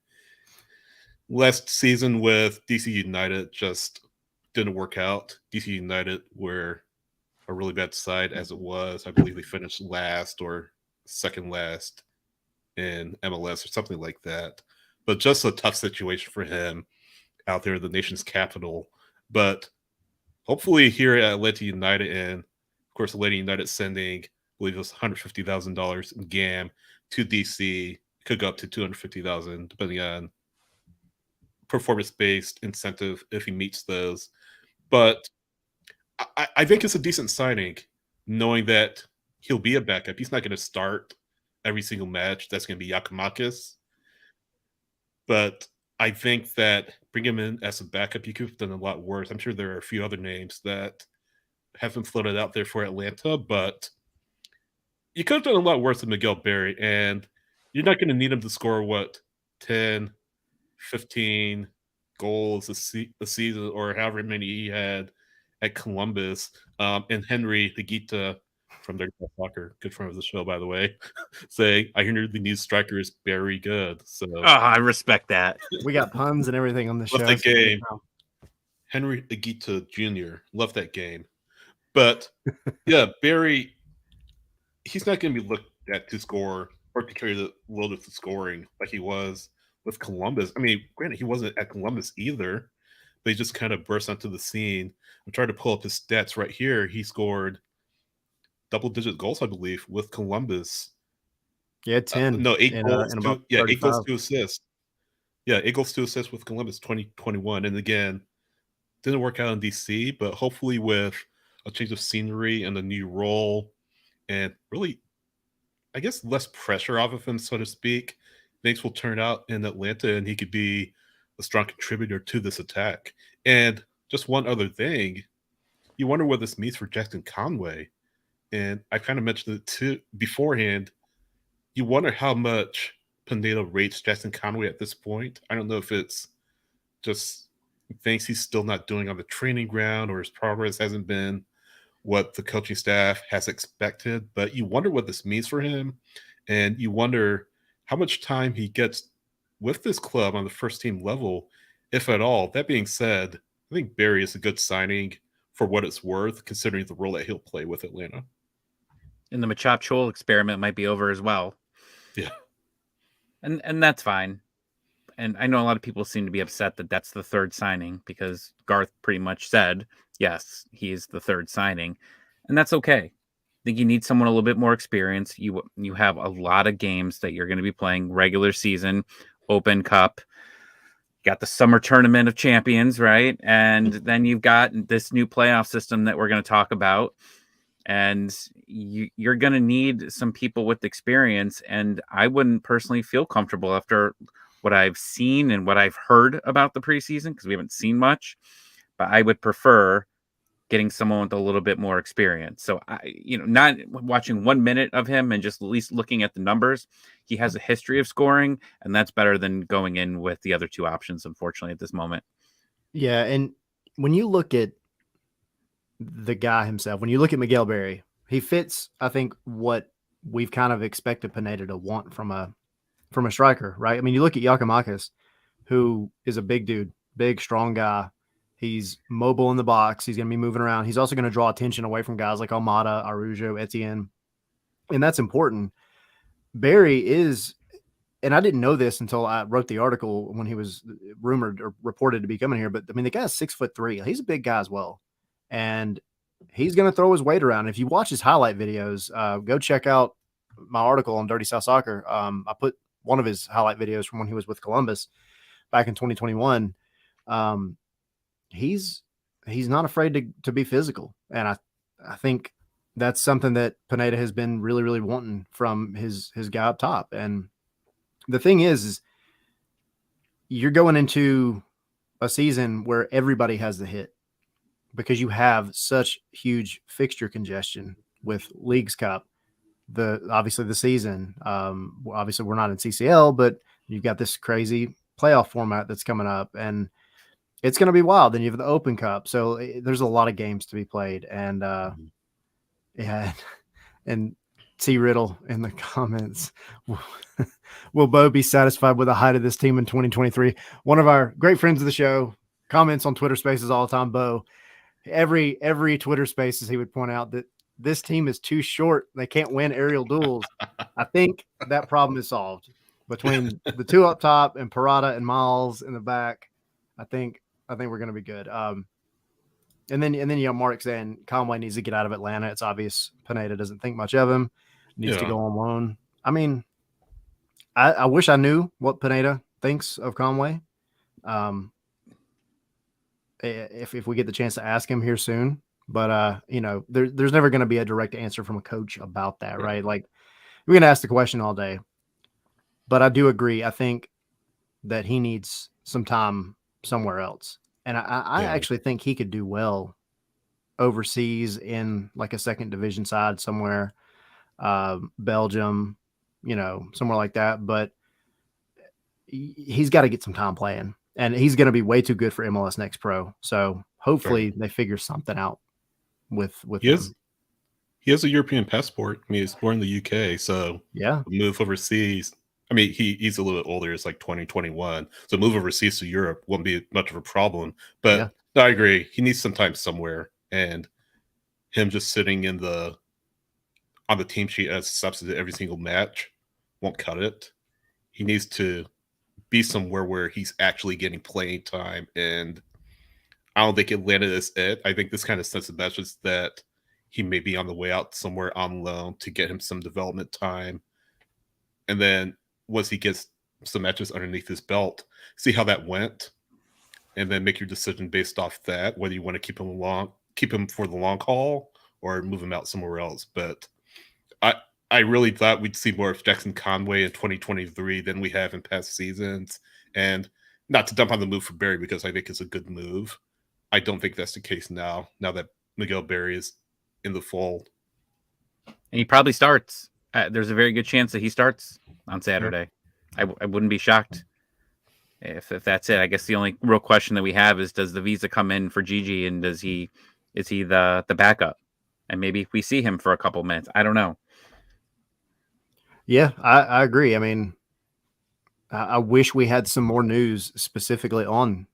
Last season with DC United just didn't work out. DC United were a really bad side as it was. I believe they finished last or second last in MLS or something like that. But just a tough situation for him out there in the nation's capital. But hopefully here at Atlanta United, and of course Atlanta United sending, I believe it was $150,000 in GAM to DC. Could go up to $250,000 depending on performance-based incentive if he meets those. But I think it's a decent signing, knowing that he'll be a backup. He's not going to start every single match. That's going to be Giakoumakis. But I think that bring him in as a backup, you could have done a lot worse. I'm sure there are a few other names that haven't floated out there for Atlanta, but you could have done a lot worse than Miguel Berry. And you're not going to need him to score, 10, 15 goals a season, or however many he had at Columbus. And Henry Higuita from their soccer, good friend of the show, by the way, saying, I hear the new striker is very good. So I respect that. We got puns and everything on the show. Love that game. Henry Higuita Jr. Love that game. But yeah, Barry, he's not going to be looked at to score or to carry the load of the scoring like he was with Columbus. I mean, granted, he wasn't at Columbus either, but he just kind of burst onto the scene. I'm trying to pull up his stats right here. He scored double-digit goals, I believe, with Columbus. Yeah, 10. 8 goals. 8 goals, 2 assists. Yeah, 8 goals, 2 assists with Columbus 2021. And again, didn't work out in DC, but hopefully with a change of scenery and a new role and really, I guess, less pressure off of him, so to speak, things will turn out in Atlanta and he could be a strong contributor to this attack. And just one other thing, you wonder what this means for Jackson Conway. And I kind of mentioned it too beforehand. You wonder how much Pineda rates Jackson Conway at this point. I don't know if it's just things he's still not doing on the training ground, or his progress hasn't been what the coaching staff has expected. But you wonder what this means for him, and you wonder how much time he gets with this club on the first team level, if at all. That being said, I think Barry is a good signing for what it's worth, considering the role that he'll play with Atlanta. And the Machop Chol experiment might be over as well. Yeah. And that's fine. And I know a lot of people seem to be upset that that's the third signing, because Garth pretty much said, yes, he's the third signing. And that's okay. I think you need someone a little bit more experience. You have a lot of games that you're going to be playing: regular season, Open Cup, got the summer tournament of champions, right? And then you've got this new playoff system that we're going to talk about. And you're going to need some people with experience. And I wouldn't personally feel comfortable after what I've seen and what I've heard about the preseason, because we haven't seen much, but I would prefer getting someone with a little bit more experience. So not watching 1 minute of him and just at least looking at the numbers. He has a history of scoring, and that's better than going in with the other two options, unfortunately, at this moment. Yeah. And when you look at the guy himself, when you look at Miguel Berry, he fits, I think, what we've kind of expected Pineda to want from a striker, right? I mean, you look at Giacomakis, who is a big dude, big, strong guy. He's mobile in the box. He's going to be moving around. He's also going to draw attention away from guys like Almada, Arujo, Etienne, and that's important. Berry is, and I didn't know this until I wrote the article when he was rumored or reported to be coming here, but I mean, the guy's 6'3". He's a big guy as well. And he's going to throw his weight around. If you watch his highlight videos, go check out my article on Dirty South Soccer. I put one of his highlight videos from when he was with Columbus back in 2021. He's not afraid to be physical. And I think that's something that Pineda has been really, really wanting from his guy up top. And the thing is you're going into a season where everybody has the hit, because you have such huge fixture congestion with Leagues Cup, obviously the season. Obviously we're not in CCL, but you've got this crazy playoff format that's coming up, and it's going to be wild. Then you have the Open Cup. So there's a lot of games to be played. And yeah. And T Riddle in the comments, will Bo be satisfied with the height of this team in 2023? One of our great friends of the show comments on Twitter Spaces all the time, Bo. Every Twitter Spaces, he would point out that this team is too short. They can't win aerial duels. I think that problem is solved between the two up top and Parada and Miles in the back. I think we're going to be good. And then Mark saying Conway needs to get out of Atlanta. It's obvious Pineda doesn't think much of him. Needs to go on loan. I mean, I wish I knew what Pineda thinks of Conway. If we get the chance to ask him here soon, but there's never going to be a direct answer from a coach about that, right? Like, we're going to ask the question all day, but I do agree. I think that he needs some time somewhere else. And I actually think he could do well overseas in like a second division side somewhere, Belgium, somewhere like that. But he's got to get some time playing. And he's going to be way too good for MLS Next Pro. So hopefully they figure something out with him. He has a European passport. I mean, he's born in the UK. So move overseas. I mean, he's a little bit older. It's like 2021. So move overseas to Europe won't be much of a problem. But I agree. He needs some time somewhere. And him just sitting on the team sheet as a substitute every single match won't cut it. He needs to be somewhere where he's actually getting playing time, and I don't think Atlanta is it. I think this kind of sends a message that he may be on the way out somewhere on loan to get him some development time, and then once he gets some matches underneath his belt, see how that went, and then make your decision based off that, whether you want to keep him for the long haul or move him out somewhere else. But I really thought we'd see more of Jackson Conway in 2023 than we have in past seasons. And not to dump on the move for Barry, because I think it's a good move. I don't think that's the case now that Miguel Berry is in the fold. And he probably starts. There's a very good chance that he starts on Saturday. I wouldn't be shocked. if that's it, I guess the only real question that we have is, does the visa come in for Gigi, and is he the backup? And maybe we see him for a couple minutes. I don't know. Yeah, I agree. I mean, I wish we had some more news specifically on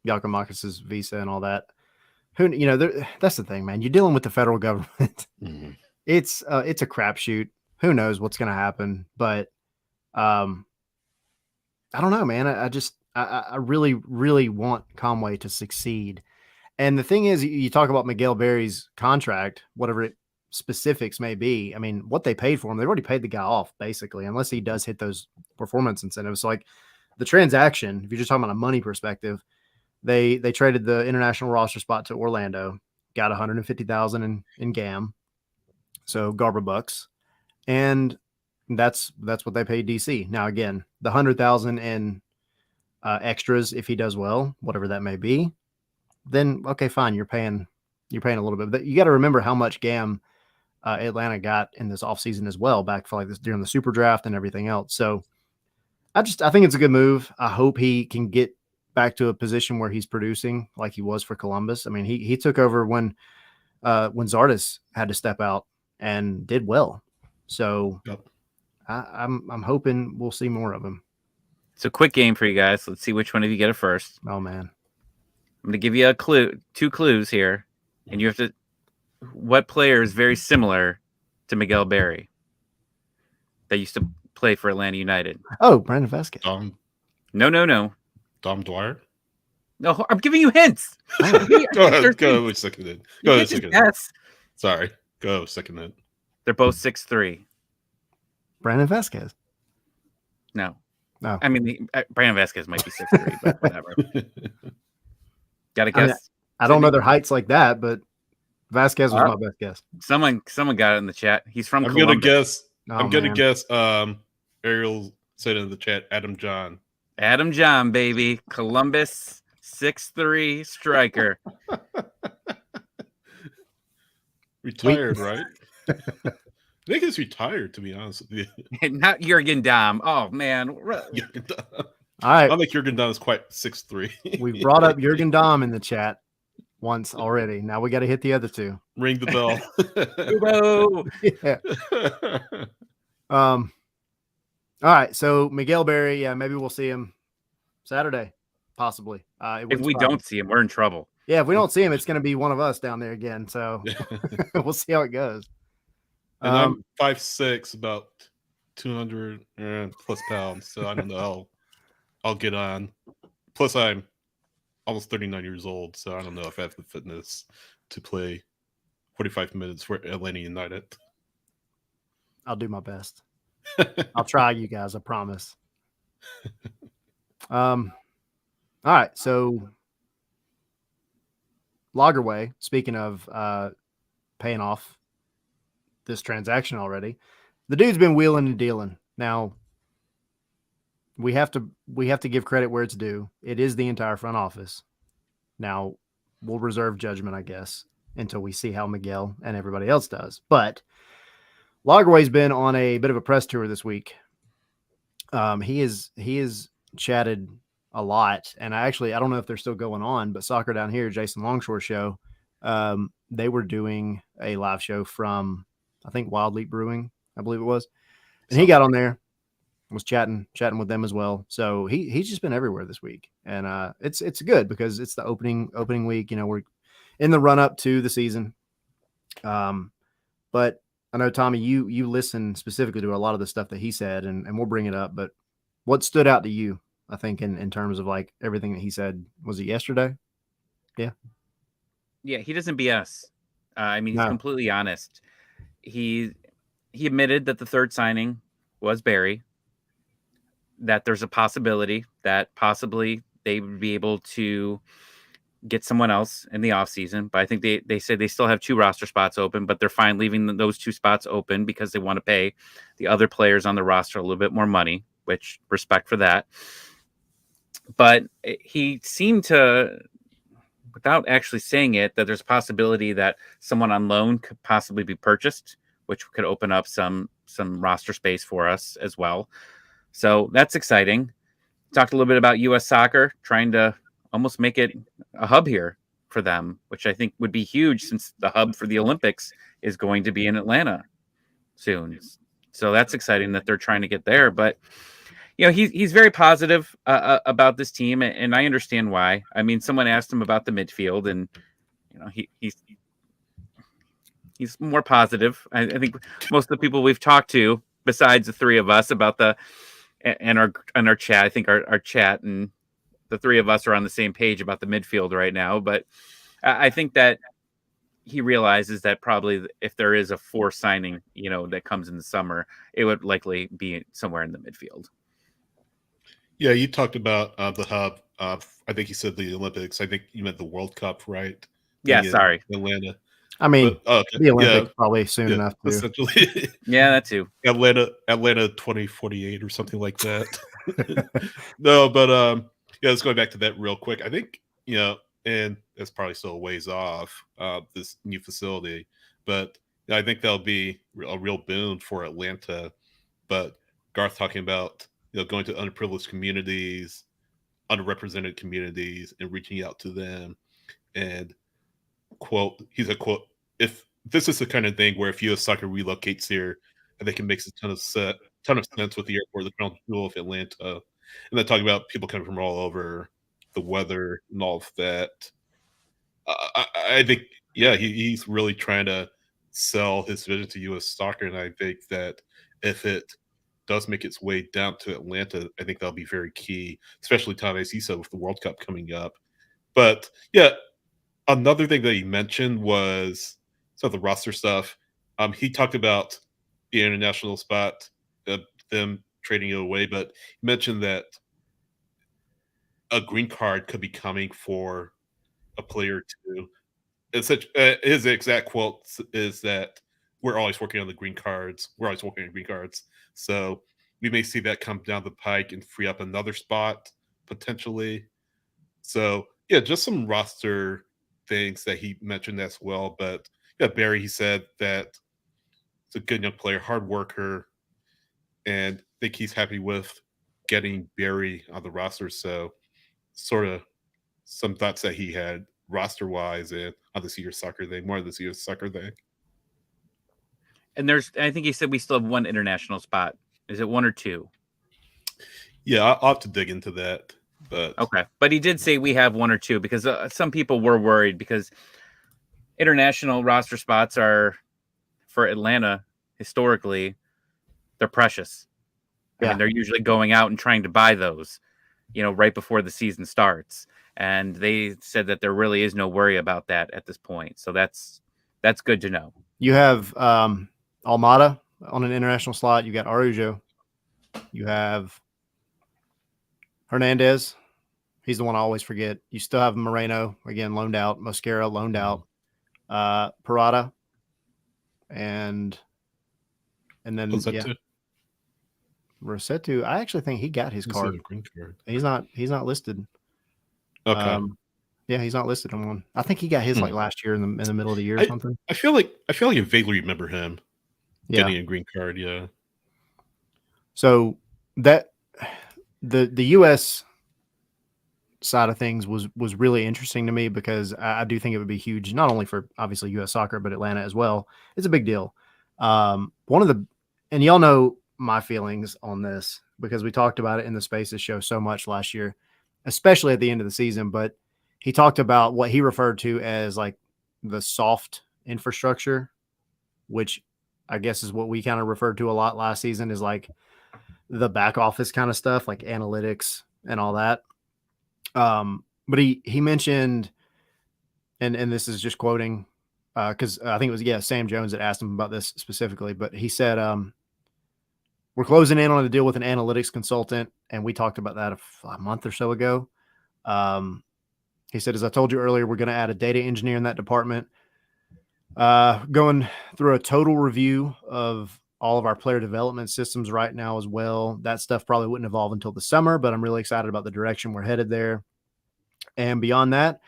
Giakoumakis's visa and all that. That's the thing, man. You're dealing with the federal government. Mm-hmm. It's a crapshoot. Who knows what's going to happen? But I don't know, man. I really, really want Conway to succeed. And the thing is, you talk about Miguel Berry's contract, whatever it specifics may be. I mean, what they paid for him, they've already paid the guy off basically, unless he does hit those performance incentives. So like the transaction, if you're just talking about a money perspective, they traded the international roster spot to Orlando, got 150,000 in GAM, so Garber bucks, and that's what they paid DC. Now again, the 100,000 in extras if he does well, whatever that may be, then okay, fine, you're paying a little bit. But you got to remember how much GAM Atlanta got in this offseason as well, back for like this during the super draft and everything else. So I think it's a good move. I hope he can get back to a position where he's producing like he was for Columbus. I mean, he took over when Zardes had to step out and did well. So yep. I'm hoping we'll see more of him. It's a quick game for you guys. Let's see which one of you get it first. Oh man, I'm going to give you two clues here, and you have to. What player is very similar to Miguel Berry that used to play for Atlanta United? Oh, Brandon Vasquez. No. Dom Dwyer? No, I'm giving you hints. Go ahead. Second it. Go ahead. Second it. Yes. Sorry. Go second it. They're both 6'3". Brandon Vasquez. No. No. I mean, Brandon Vasquez might be 6'3", but whatever. Got to guess. I don't know their heights like that, but Vasquez was my best guess. Someone got it in the chat. He's from Columbus. I'm gonna guess. Ariel said in the chat, Adam John. Adam John, baby. Columbus 6'3" striker. Retired, right? I think he's retired, to be honest with you. Not Jurgen Damm. Oh man. Jurgen Damm. All right. I think Jurgen Damm is quite 6'3". We brought up Jurgen Damm in the chat once already. Now we got to hit the other two. Ring the bell. Yeah. All right. So Miguel Berry, yeah, maybe we'll see him Saturday, possibly. If we don't see him, we're in trouble. Yeah, if we don't see him, it's going to be one of us down there again. So we'll see how it goes. And I'm 5'6", about 200 plus pounds. So I don't know how I'll get on. Plus, I'm almost 39 years old, so I don't know if I have the fitness to play 45 minutes for Atlanta United. I'll do my best. I'll try, you guys. I promise. All right. So Lagerwey, speaking of paying off this transaction already, the dude's been wheeling and dealing. Now we have to give credit where it's due. It is the entire front office. Now we'll reserve judgment, I guess, until we see how Miguel and everybody else does. But Lagerwey's been on a bit of a press tour this week. He is chatted a lot, and I don't know if they're still going on, but Soccer Down Here, Jason Longshore show, they were doing a live show from, I think, Wild Leap Brewing, I believe it was, and he got on there, was chatting with them as well. So he's just been everywhere this week, and it's good because it's the opening week. You know, we're in the run up to the season, but I know, Tommy, you listen specifically to a lot of the stuff that he said, and we'll bring it up. But what stood out to you, I think, in terms of like everything that he said? Was it yesterday? Yeah. Yeah, he doesn't BS. I mean, he's completely honest. He admitted that the third signing was Berry, that there's a possibility that possibly they would be able to get someone else in the offseason. But I think they say they still have 2 roster spots open, but they're fine leaving those 2 spots open because they want to pay the other players on the roster a little bit more money, which respect for that. But he seemed to, without actually saying it, that there's a possibility that someone on loan could possibly be purchased, which could open up some roster space for us as well. So that's exciting. Talked a little bit about U.S. soccer, trying to almost make it a hub here for them, which I think would be huge since the hub for the Olympics is going to be in Atlanta soon. So that's exciting that they're trying to get there. But he's very positive about this team, and I understand why. I mean, someone asked him about the midfield, and he's more positive. I think most of the people we've talked to, besides the three of us, about our chat, I think our chat and the three of us are on the same page about the midfield right now. But I think that he realizes that probably if there is a force signing, that comes in the summer, it would likely be somewhere in the midfield. Yeah, you talked about the hub. I think you said the Olympics. I think you meant the World Cup, right? Yeah, sorry. Atlanta. I mean, the Olympics probably soon enough too. Essentially. Yeah, that too. Atlanta 2048 or something like that. No, but let's go back to that real quick. I think, and it's probably still a ways off, this new facility, but I think that'll be a real boon for Atlanta. But Garth talking about going to underprivileged communities, underrepresented communities, and reaching out to them. And he said, if this is the kind of thing where if U.S. soccer relocates here, I think it makes a ton of sense with the airport, the crown jewel of Atlanta. And then talking about people coming from all over, the weather and all of that. I think, he's really trying to sell his vision to U.S. soccer. And I think that if it does make its way down to Atlanta, I think that'll be very key, especially Tom, as he said, with the World Cup coming up. But another thing that he mentioned was some of the roster stuff. He talked about the international spot, them trading it away, but he mentioned that a green card could be coming for a player too. His exact quote is that we're always working on the green cards. We're always working on green cards. So we may see that come down the pike and free up another spot potentially. So just some roster things that he mentioned as well. But Barry, he said that it's a good young player, hard worker, and I think he's happy with getting Barry on the roster. So sort of some thoughts that he had roster wise and on this year's soccer thing, more of this year's soccer thing. And I think he said we still have one international spot. Is it one or two? Yeah, I'll have to dig into that. But okay, but he did say we have one or two because some people were worried because international roster spots are for Atlanta historically, they're precious. I mean, they're usually going out and trying to buy those, right before the season starts. And they said that there really is no worry about that at this point. So that's good to know. You have Almada on an international slot. You got Araujo. You have Hernandez. He's the one I always forget. You still have Moreno, again, loaned out. Mosquera, loaned out. Parada. And then, Rossetto, I actually think he got his card. Green card. He's not listed. Okay. He's not listed on one. I think he got his like last year in the middle of the year or something. I feel like I vaguely remember him getting a green card. Yeah. So that the U.S. side of things was really interesting to me because I do think it would be huge, not only for obviously U.S. soccer, but Atlanta as well. It's a big deal. And y'all know my feelings on this because we talked about it in the Spaces show so much last year, especially at the end of the season. But he talked about what he referred to as like the soft infrastructure, which I guess is what we kind of referred to a lot last season, is like the back office kind of stuff, like analytics and all that. But he mentioned, and this is just quoting, because I think it was Sam Jones that asked him about this specifically, but he said, we're closing in on a deal with an analytics consultant, and we talked about that a month or so ago. He said, as I told you earlier, we're going to add a data engineer in that department. Going through a total review of all of our player development systems right now as well. That stuff probably wouldn't evolve until the summer, but I'm really excited about the direction we're headed there. And beyond that,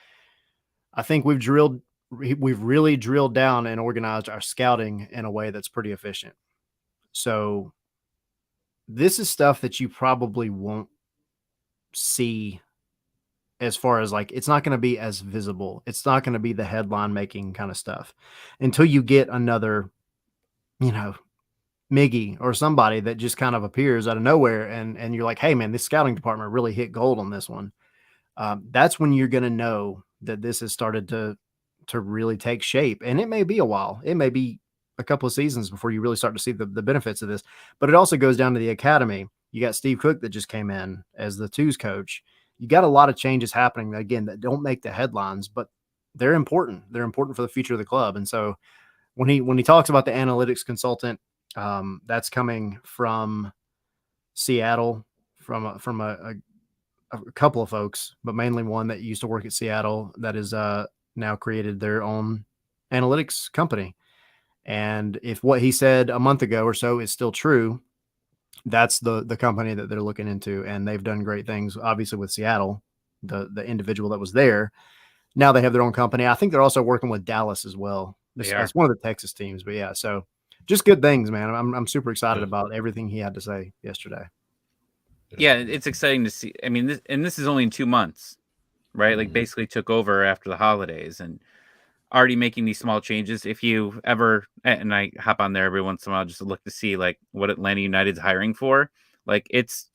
I think we've really drilled down and organized our scouting in a way that's pretty efficient. So this is stuff that you probably won't see as far as like, it's not going to be as visible. It's not going to be the headline making kind of stuff until you get another, Miggy or somebody that just kind of appears out of nowhere. And you're like, hey man, this scouting department really hit gold on this one. That's when you're going to know that this has started to really take shape. And it may be a while. It may be a couple of seasons before you really start to see the benefits of this, but it also goes down to the academy. You got Steve Cook that just came in as the twos coach. You got a lot of changes happening again that don't make the headlines, but they're important. They're important for the future of the club. And so when he talks about the analytics consultant, that's coming from Seattle, from a couple of folks, but mainly one that used to work at Seattle that is now created their own analytics company. And if what he said a month ago or so is still true, that's the company that they're looking into. And they've done great things, obviously, with Seattle, the individual that was there. Now they have their own company. I think they're also working with Dallas as well. That's one of the Texas teams. But yeah, so just good things, man. I'm super excited about everything he had to say yesterday. Yeah, it's exciting to see. I mean, this is only in 2 months, right? Like basically took over after the holidays and already making these small changes. If you ever, and I hop on there every once in a while just to look to see like what Atlanta United's hiring for, like it's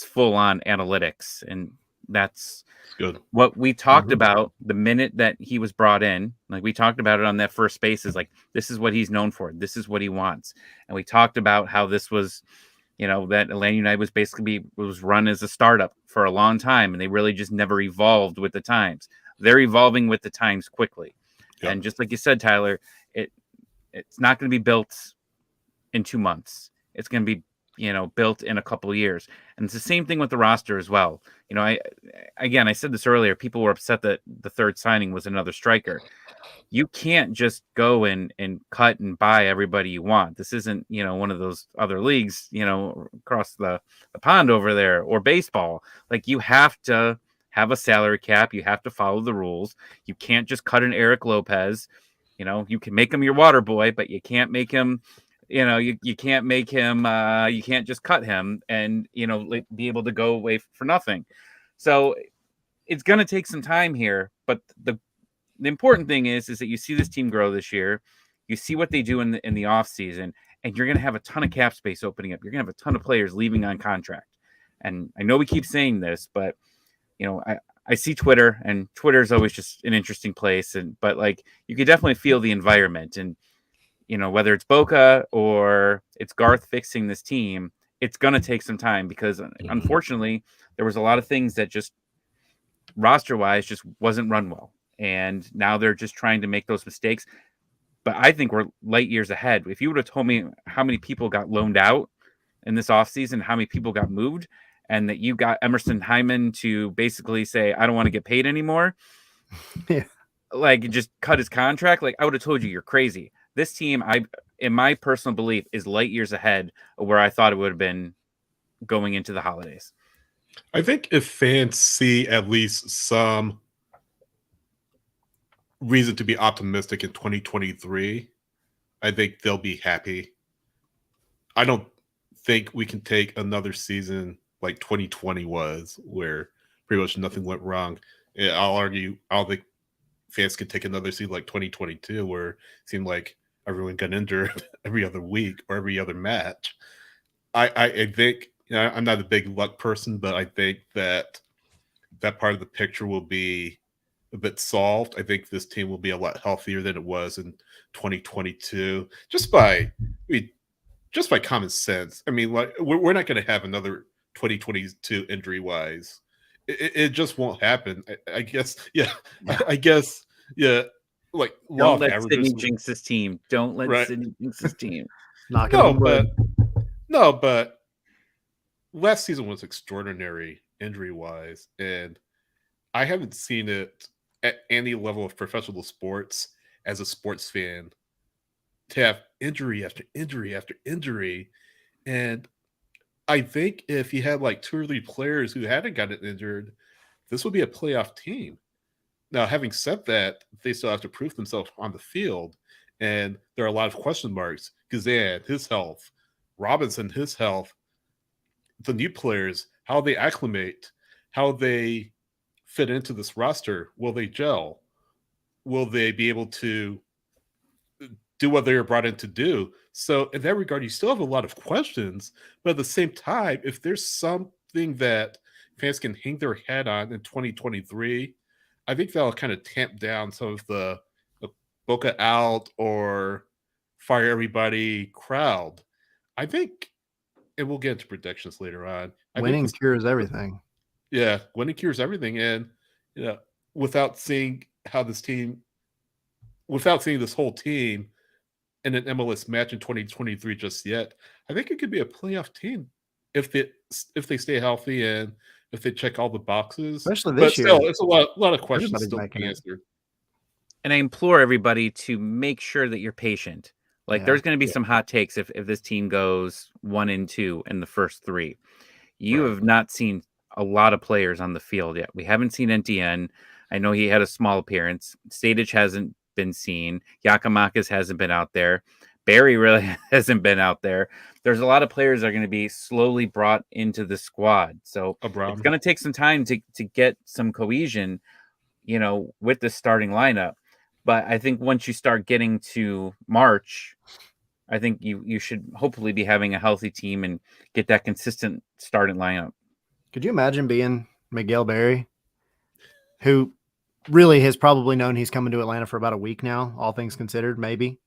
full on analytics, and that's good. What we talked about the minute that he was brought in. Like we talked about it on that first space, is like, this is what he's known for. This is what he wants. And we talked about how this was, that Atlanta United was basically was run as a startup for a long time, and they really just never evolved with the times. They're evolving with the times quickly. Yep. And just like you said, Tyler, it's not going to be built in 2 months. It's going to be, built in a couple of years. And it's the same thing with the roster as well. I said this earlier, people were upset that the third signing was another striker. You can't just go and cut and buy everybody you want. This isn't, one of those other leagues, across the pond over there, or baseball. Like, you have to have a salary cap. You have to follow the rules. You can't just cut an Eric Lopez. You can make him your water boy, but you can't make him, you can't make him, you can't just cut him and, be able to go away for nothing. So it's going to take some time here, but the important thing is that you see this team grow this year. You see what they do in the off season, and you're going to have a ton of cap space opening up. You're going to have a ton of players leaving on contract. And I know we keep saying this, but I see Twitter, and Twitter is always just an interesting place. But like, you could definitely feel the environment, and whether it's Boca or it's Garth fixing this team, it's going to take some time, because unfortunately there was a lot of things that just roster wise just wasn't run well. And now they're just trying to make those mistakes. But I think we're light years ahead. If you would have told me how many people got loaned out in this offseason, how many people got moved, and that you got Emerson Hyman to basically say, I don't want to get paid anymore. Yeah. Like, just cut his contract. Like, I would have told you you're crazy. This team, in my personal belief, is light years ahead of where I thought it would have been going into the holidays. I think if fans see at least some reason to be optimistic in 2023, I think they'll be happy. I don't think we can take another season like 2020 was, where pretty much nothing went wrong. I'll argue, I don't think fans can take another season like 2022, where it seemed like everyone got injured every other week or every other match. I think, I'm not a big luck person, but I think that part of the picture will be a bit solved. I think this team will be a lot healthier than it was in 2022, just by common sense. I mean, like, we're not going to have another 2022 injury wise. It just won't happen. I guess. Yeah. I guess. Yeah. Like, don't let Sydney jinx his team. Don't let Sydney jinx his team. No, but last season was extraordinary injury wise, and I haven't seen it at any level of professional sports as a sports fan to have injury after injury after injury. And I think if you had like 2 or 3 players who hadn't gotten injured, this would be a playoff team. Now, having said that, they still have to prove themselves on the field, and there are a lot of question marks. Gazan, his health, Robinson, his health, the new players, how they acclimate. how they fit into this roster. Will they gel? Will they be able to do what they were brought in to do? So in that regard, you still have a lot of questions, but at the same time, if there's something that fans can hang their head on in 2023, I think that'll kind of tamp down some of the Boca out or fire everybody crowd. I think, and we'll get into predictions later on. Winning cures everything. Yeah, winning cures everything. And without seeing this whole team in an MLS match in 2023 just yet, I think it could be a playoff team if they stay healthy and if they check all the boxes. Especially this year. But still, it's a lot of questions still to be answered. And I implore everybody to make sure that you're patient. Like there's going to be some hot takes if this team goes 1-2 in the first 3. You have not seen a lot of players on the field yet. We haven't seen NTN. I know he had a small appearance. Stadic hasn't been seen. Giakoumakis hasn't been out there. Barry really hasn't been out there. There's a lot of players that are going to be slowly brought into the squad. So it's going to take some time to get some cohesion, with the starting lineup. But I think once you start getting to March, I think you should hopefully be having a healthy team and get that consistent starting lineup. Could you imagine being Miguel Barry, who really has probably known he's coming to Atlanta for about a week now, all things considered, maybe,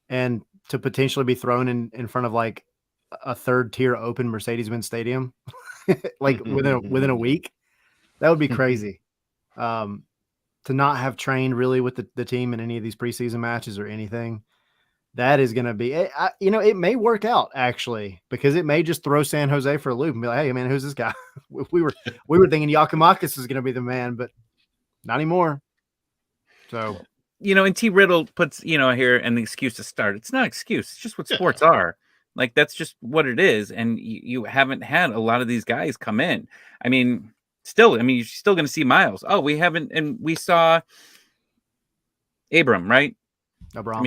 and to potentially be thrown in front of like a third-tier open Mercedes-Benz Stadium, like within a week? That would be crazy. To not have trained really with the team in any of these preseason matches or anything, that is going to be, it may work out actually, because it may just throw San Jose for a loop and be like, hey man, who's this guy? we were thinking Giakoumakis is going to be the man, but not anymore. So, and T Riddle puts, here and the excuse to start. It's not an excuse. It's just what sports are. Like, that's just what it is. And you haven't had a lot of these guys come in. I mean, you're still going to see Miles. Oh, we haven't, and we saw Abram, right? Abram.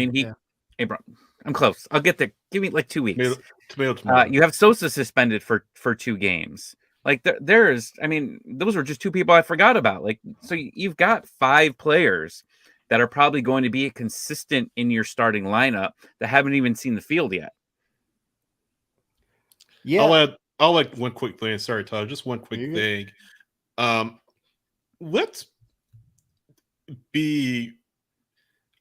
I'm close. I'll get there. Give me like 2 weeks. You have Sosa suspended for 2 games. Like those are just 2 people I forgot about. Like, so you've got 5 players that are probably going to be consistent in your starting lineup that haven't even seen the field yet. Yeah. I'll add one quick thing. Sorry, Todd. Just one quick thing. Let's be.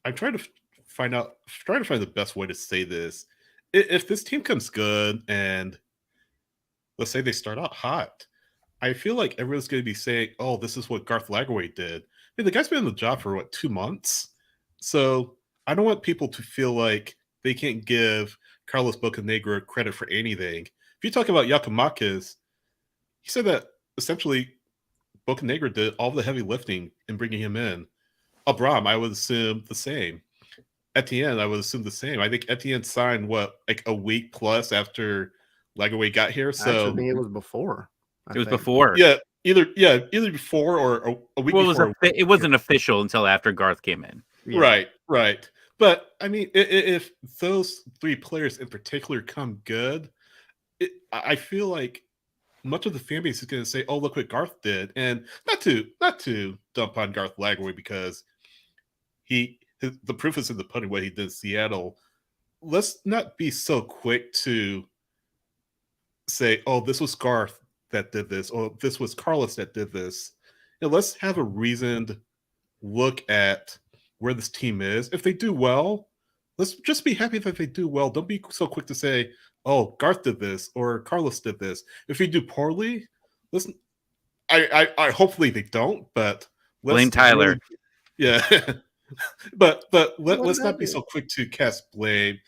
I'm trying to find the best way to say this. If this team comes good and let's say they start out hot, I feel like everyone's going to be saying, "Oh, this is what Garth Lagerwey did." I mean, the guy's been in the job for 2 months, so I don't want people to feel like they can't give Carlos Bocanegra credit for anything. If you talk about Giakoumakis, he said that essentially Bocanegra did all the heavy lifting in bringing him in. Abram, I would assume the same. Etienne, I would assume the same. I think Etienne signed like a week plus after Lagerwey got here. So actually, it was before. It was before. Yeah, either before or a week before. It wasn't official until after Garth came in. Yeah. Right. But I mean, if those 3 players in particular come good, I feel like much of the fan base is going to say, "Oh, look what Garth did," and not to dump on Garth Lagerwey because the proof is in the pudding what he did in Seattle. Let's not be so quick to say, "Oh, this was Garth that did this," or "This was Carlos that did this." Let's have a reasoned look at where this team is. If they do well, let's just be happy that they do well. Don't be so quick to say, "Oh, Garth did this," or "Carlos did this." If you do poorly, listen. I hopefully they don't, but blame Tyler. Yeah, but let's not be so quick to cast blame.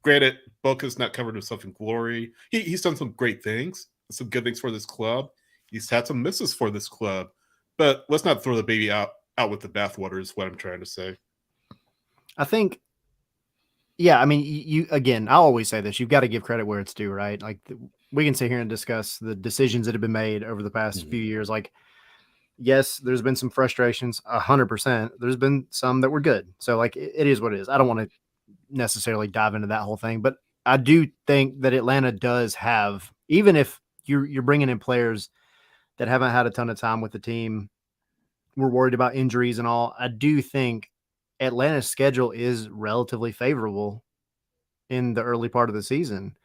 Granted, Boca's not covered himself in glory. He's done some great things, some good things for this club. He's had some misses for this club, but let's not throw the baby out with the bathwater. Is what I'm trying to say. I think. Yeah, I mean, you again, I always say this, you've got to give credit where it's due, right? Like we can sit here and discuss the decisions that have been made over the past few years. Like, yes, there's been some frustrations, 100%. There's been some that were good. So like, it is what it is. I don't want to necessarily dive into that whole thing, but I do think that Atlanta does have, even if you're bringing in players that haven't had a ton of time with the team. We're worried about injuries and all. I do think Atlanta's schedule is relatively favorable in the early part of the season.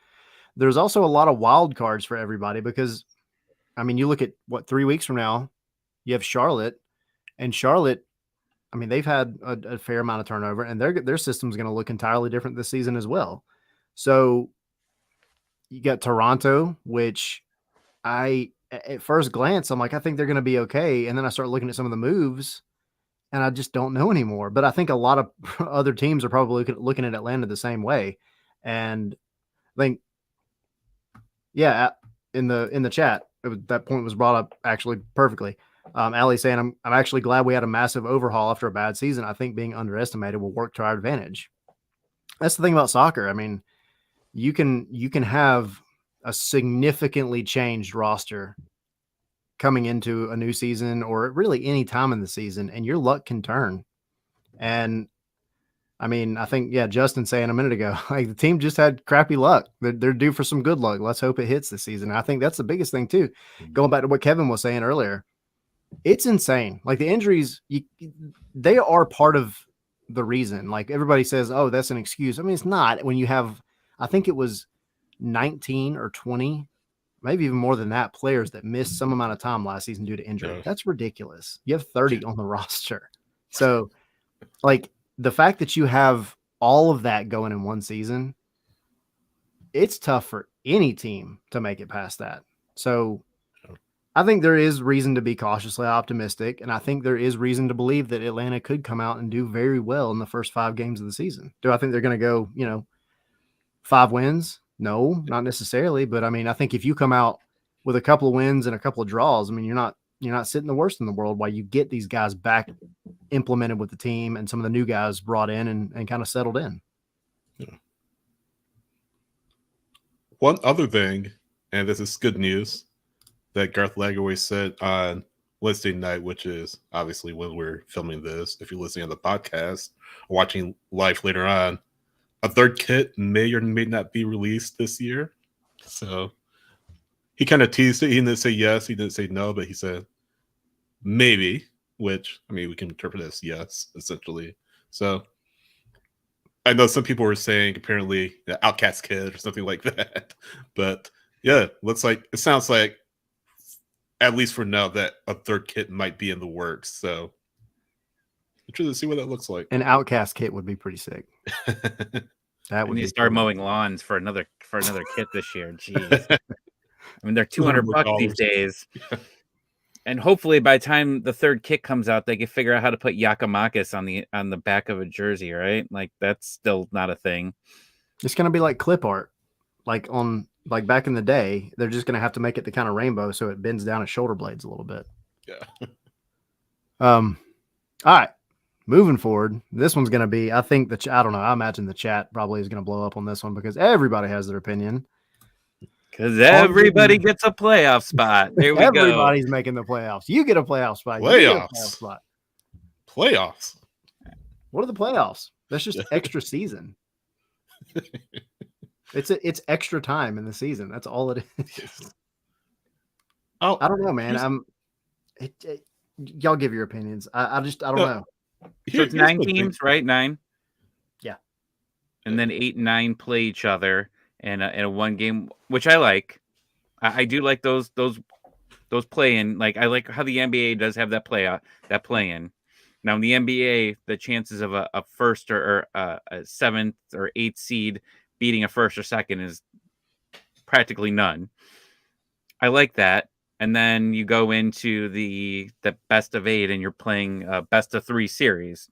There's also a lot of wild cards for everybody because, I mean, you look at 3 weeks from now, you have Charlotte, and Charlotte, I mean, they've had a fair amount of turnover, and their system's going to look entirely different this season as well. So you got Toronto, which at first glance, I'm like, I think they're going to be okay. And then I start looking at some of the moves, and I just don't know anymore. But I think a lot of other teams are probably looking at Atlanta the same way. And I think, yeah, in the chat, that point was brought up actually perfectly. Ali saying, I'm actually glad we had a massive overhaul after a bad season. I think being underestimated will work to our advantage. That's the thing about soccer. I mean, you can have a significantly changed roster coming into a new season or really any time in the season, and your luck can turn. And I mean, I think, yeah, Justin saying a minute ago, like the team just had crappy luck. They're due for some good luck. Let's hope it hits this season. I think that's the biggest thing too. Going back to what Kevin was saying earlier, it's insane. Like the injuries, they are part of the reason. Like everybody says, oh, that's an excuse. I mean, it's not when you have, I think it was 19 or 20, maybe even more than that, players that missed some amount of time last season due to injury. Yeah. That's ridiculous. You have 30 on the roster. So like the fact that you have all of that going in one season, it's tough for any team to make it past that. So I think there is reason to be cautiously optimistic, and I think there is reason to believe that Atlanta could come out and do very well in the first 5 games of the season. Do I think they're going to go, 5 wins? No, not necessarily. But I mean, I think if you come out with a couple of wins and a couple of draws, I mean, you're not sitting the worst in the world while you get these guys back implemented with the team and some of the new guys brought in and kind of settled in. Yeah. One other thing, and this is good news, that Garth Lagerwey said on Wednesday night, which is obviously when we're filming this. If you're listening to the podcast or watching live later on, a third kit may or may not be released this year. So he kind of teased it. He didn't say yes, he didn't say no, but he said maybe, which, I mean, we can interpret as yes, essentially. So I know some people were saying apparently the Outcast kit or something like that. But yeah, it sounds like, at least for now, that a third kit might be in the works. So interested to see what that looks like. An Outcast kit would be pretty sick. That would start cool. Mowing lawns for another kit this year. Jeez. I mean, they're $200 these days. And hopefully by the time the third kit comes out, they can figure out how to put Yakimakis on the back of a jersey, right? Like that's still not a thing. It's gonna be like clip art. Like back in the day, they're just gonna have to make it the kind of rainbow so it bends down at shoulder blades a little bit. Yeah. All right. Moving forward, this one's going to be, I think I don't know. I imagine the chat probably is going to blow up on this one because everybody has their opinion. Because everybody gets a playoff spot. There we go. Everybody's making the playoffs. You get a playoff spot. Playoffs. What are the playoffs? That's just extra season. It's extra time in the season. That's all it is. Oh, I don't know, man. Y'all give your opinions. I don't know. So it's 9 teams, right? 9. Yeah. And then 8 and 9 play each other in a one game, which I like. I do like those play in. Like I like how the NBA does have that play in. Now in the NBA, the chances of a first or a 7th or 8th seed beating a first or second is practically none. I like that. And then you go into the best of 8 and you're playing a best of 3 series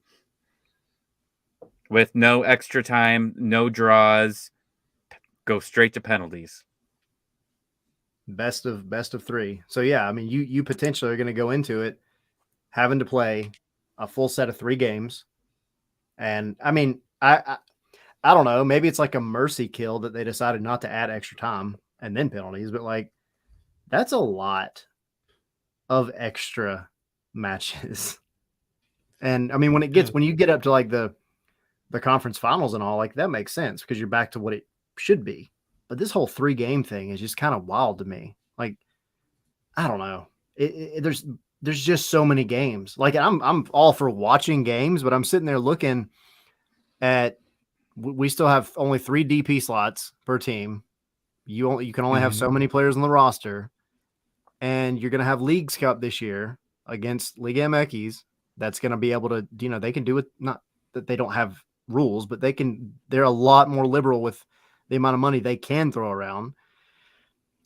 with no extra time, no draws, go straight to penalties. Best of 3. So yeah, I mean you potentially are going to go into it having to play a full set of 3 games. And I mean, I don't know, maybe it's like a mercy kill that they decided not to add extra time and then penalties, but like that's a lot of extra matches. And I mean, when you get up to like the conference finals and all, like that makes sense because you're back to what it should be. But this whole 3 game thing is just kind of wild to me. Like, I don't know. there's just so many games. Like I'm all for watching games, but I'm sitting there looking at, we still have only 3 DP slots per team. You can only have so many players on the roster, and you're going to have Leagues Cup this year against Liga MX. That's going to be able to, they can do it. Not that they don't have rules, but they're a lot more liberal with the amount of money they can throw around.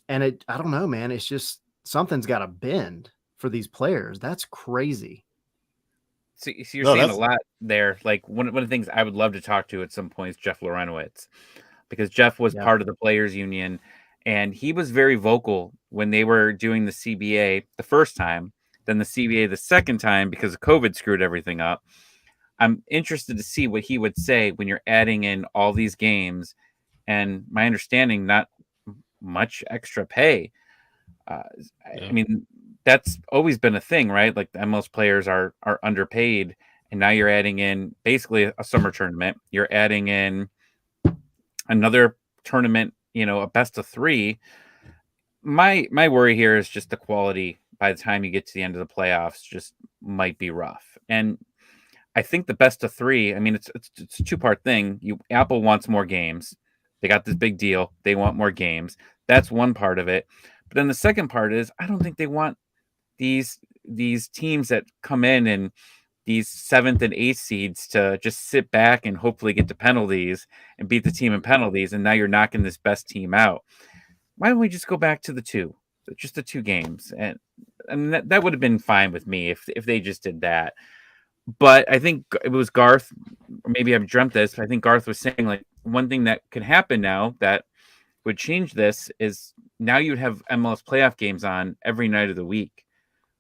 And I don't know, man. It's just something's got to bend for these players. That's crazy. So you're seeing a lot there. Like one of the things I would love to talk to at some point is Jeff Lorenowitz, because Jeff was part of the players union, and he was very vocal when they were doing the CBA the first time, then the CBA the second time because COVID screwed everything up. I'm interested to see what he would say when you're adding in all these games, and my understanding, not much extra pay. I mean, that's always been a thing, right? Like the MLS players are underpaid, and now you're adding in basically a summer tournament. You're adding in another tournament, a best of 3. My worry here is just the quality by the time you get to the end of the playoffs just might be rough. And I think the best of 3, I mean, it's a 2-part thing. Apple wants more games. They got this big deal. They want more games. That's one part of it. But then the second part is, I don't think they want these teams that come in and these 7th and 8th seeds to just sit back and hopefully get to penalties and beat the team in penalties. And now you're knocking this best team out. Why don't we just go back to the 2 games? And that would have been fine with me if they just did that. But I think it was Garth, or maybe I've dreamt this. I think Garth was saying, like, one thing that could happen now that would change this is now you'd have MLS playoff games on every night of the week,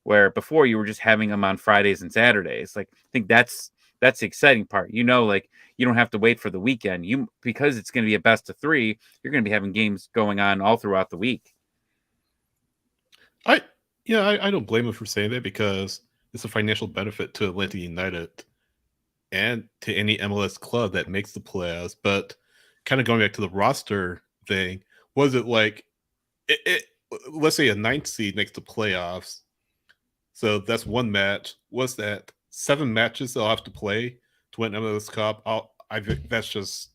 where before you were just having them on Fridays and Saturdays. Like, I think that's the exciting part. Like, you don't have to wait for the weekend. Because it's going to be a best of 3, you're going to be having games going on all throughout the week. I don't blame him for saying that, because it's a financial benefit to Atlanta United and to any MLS club that makes the playoffs. But kind of going back to the roster thing, was it like let's say a 9th seed makes the playoffs, so that's one match. Was that 7 matches they'll have to play to win MLS Cup? That's just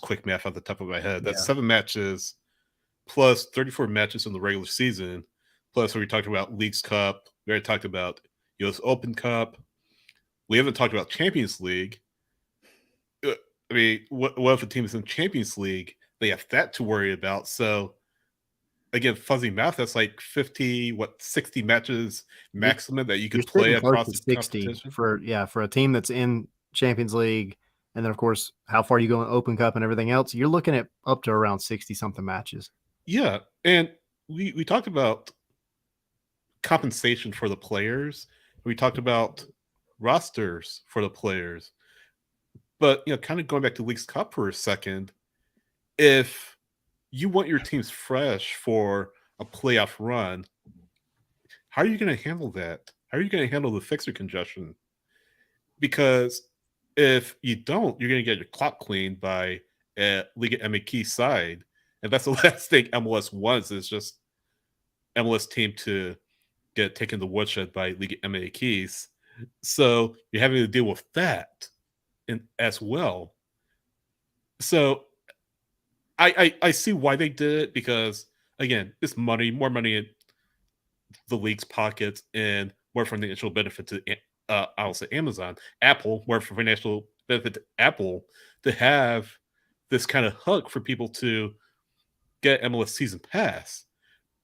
quick math off the top of my head. That's 7 matches plus 34 matches in the regular season. Plus, we talked about Leagues Cup. We already talked about US Open Cup. We haven't talked about Champions League. I mean, what if a team is in Champions League? They have that to worry about. So, again, fuzzy math, that's like 60 matches maximum that you could play across the 60 for a team that's in Champions League. And then, of course, how far you go in Open Cup and everything else, you're looking at up to around 60-something matches. Yeah, and we talked about compensation for the players. We talked about rosters for the players. But, kind of going back to Leagues Cup for a second, if you want your teams fresh for a playoff run, how are you going to handle that? How are you going to handle the fixture congestion? Because if you don't, you're going to get your clock cleaned by a Liga MX side. And that's the last thing MLS wants, is just MLS team to get taken to woodshed by Liga MX. So you're having to deal with that as well. So I see why they did it, because, again, it's money, more money in the league's pockets, and more financial benefit to, I'll say Amazon. Apple, more financial benefit to Apple to have this kind of hook for people to get MLS Season Pass.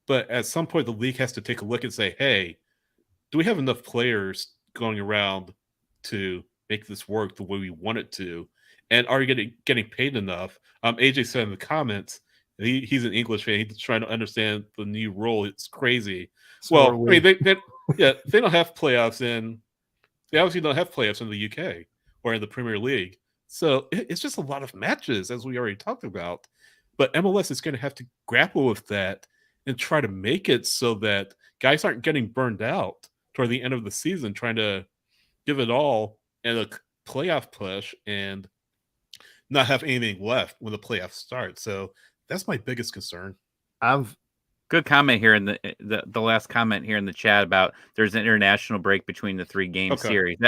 But at some point, the league has to take a look and say, hey, do we have enough players going around to make this work the way we want it to? And are you getting paid enough? AJ said in the comments, he's an English fan. He's trying to understand the new rule. It's crazy. So I mean, they don't have playoffs they obviously don't have playoffs in the UK or in the Premier League. So it's just a lot of matches, as we already talked about. But MLS is going to have to grapple with that and try to make it so that guys aren't getting burned out toward the end of the season, trying to give it all in a playoff push and not have anything left when the playoffs start. So that's my biggest concern. I've Good comment here in the last comment here in the chat about there's an international break between the 3-game series.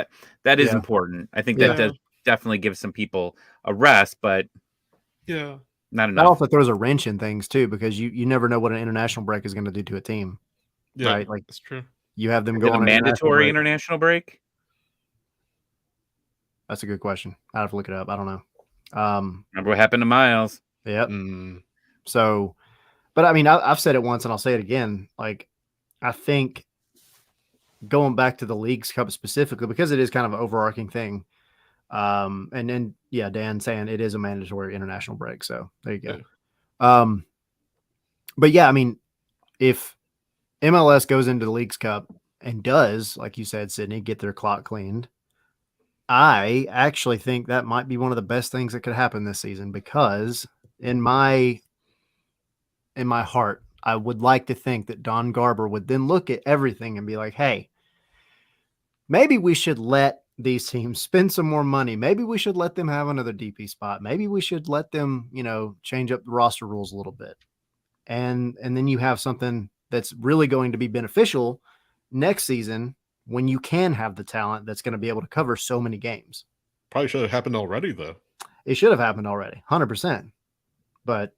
That is important. I think that does definitely give some people a rest, but not enough. That also throws a wrench in things too, because you never know what an international break is going to do to a team. Yeah, right? Like that's true. You have them go on a mandatory international break. That's a good question. I have to look it up. I don't know. Remember what happened to Miles? Yep. So, but I mean, I've said it once and I'll say it again. Like, I think going back to the Leagues Cup specifically, because it is kind of an overarching thing. And then, Dan saying it is a mandatory international break. So there you go. Yeah. But yeah, I mean, if MLS goes into the Leagues Cup and does, like you said, Sydney, get their clock cleaned, I actually think that might be one of the best things that could happen this season, because in my heart, I would like to think that Don Garber would then look at everything and be like, hey, maybe we should let these teams spend some more money. Maybe we should let them have another DP spot. Maybe we should let them, change up the roster rules a little bit. And then you have something that's really going to be beneficial next season when you can have the talent that's going to be able to cover so many games. Probably should have happened already, though. It should have happened already, 100%. But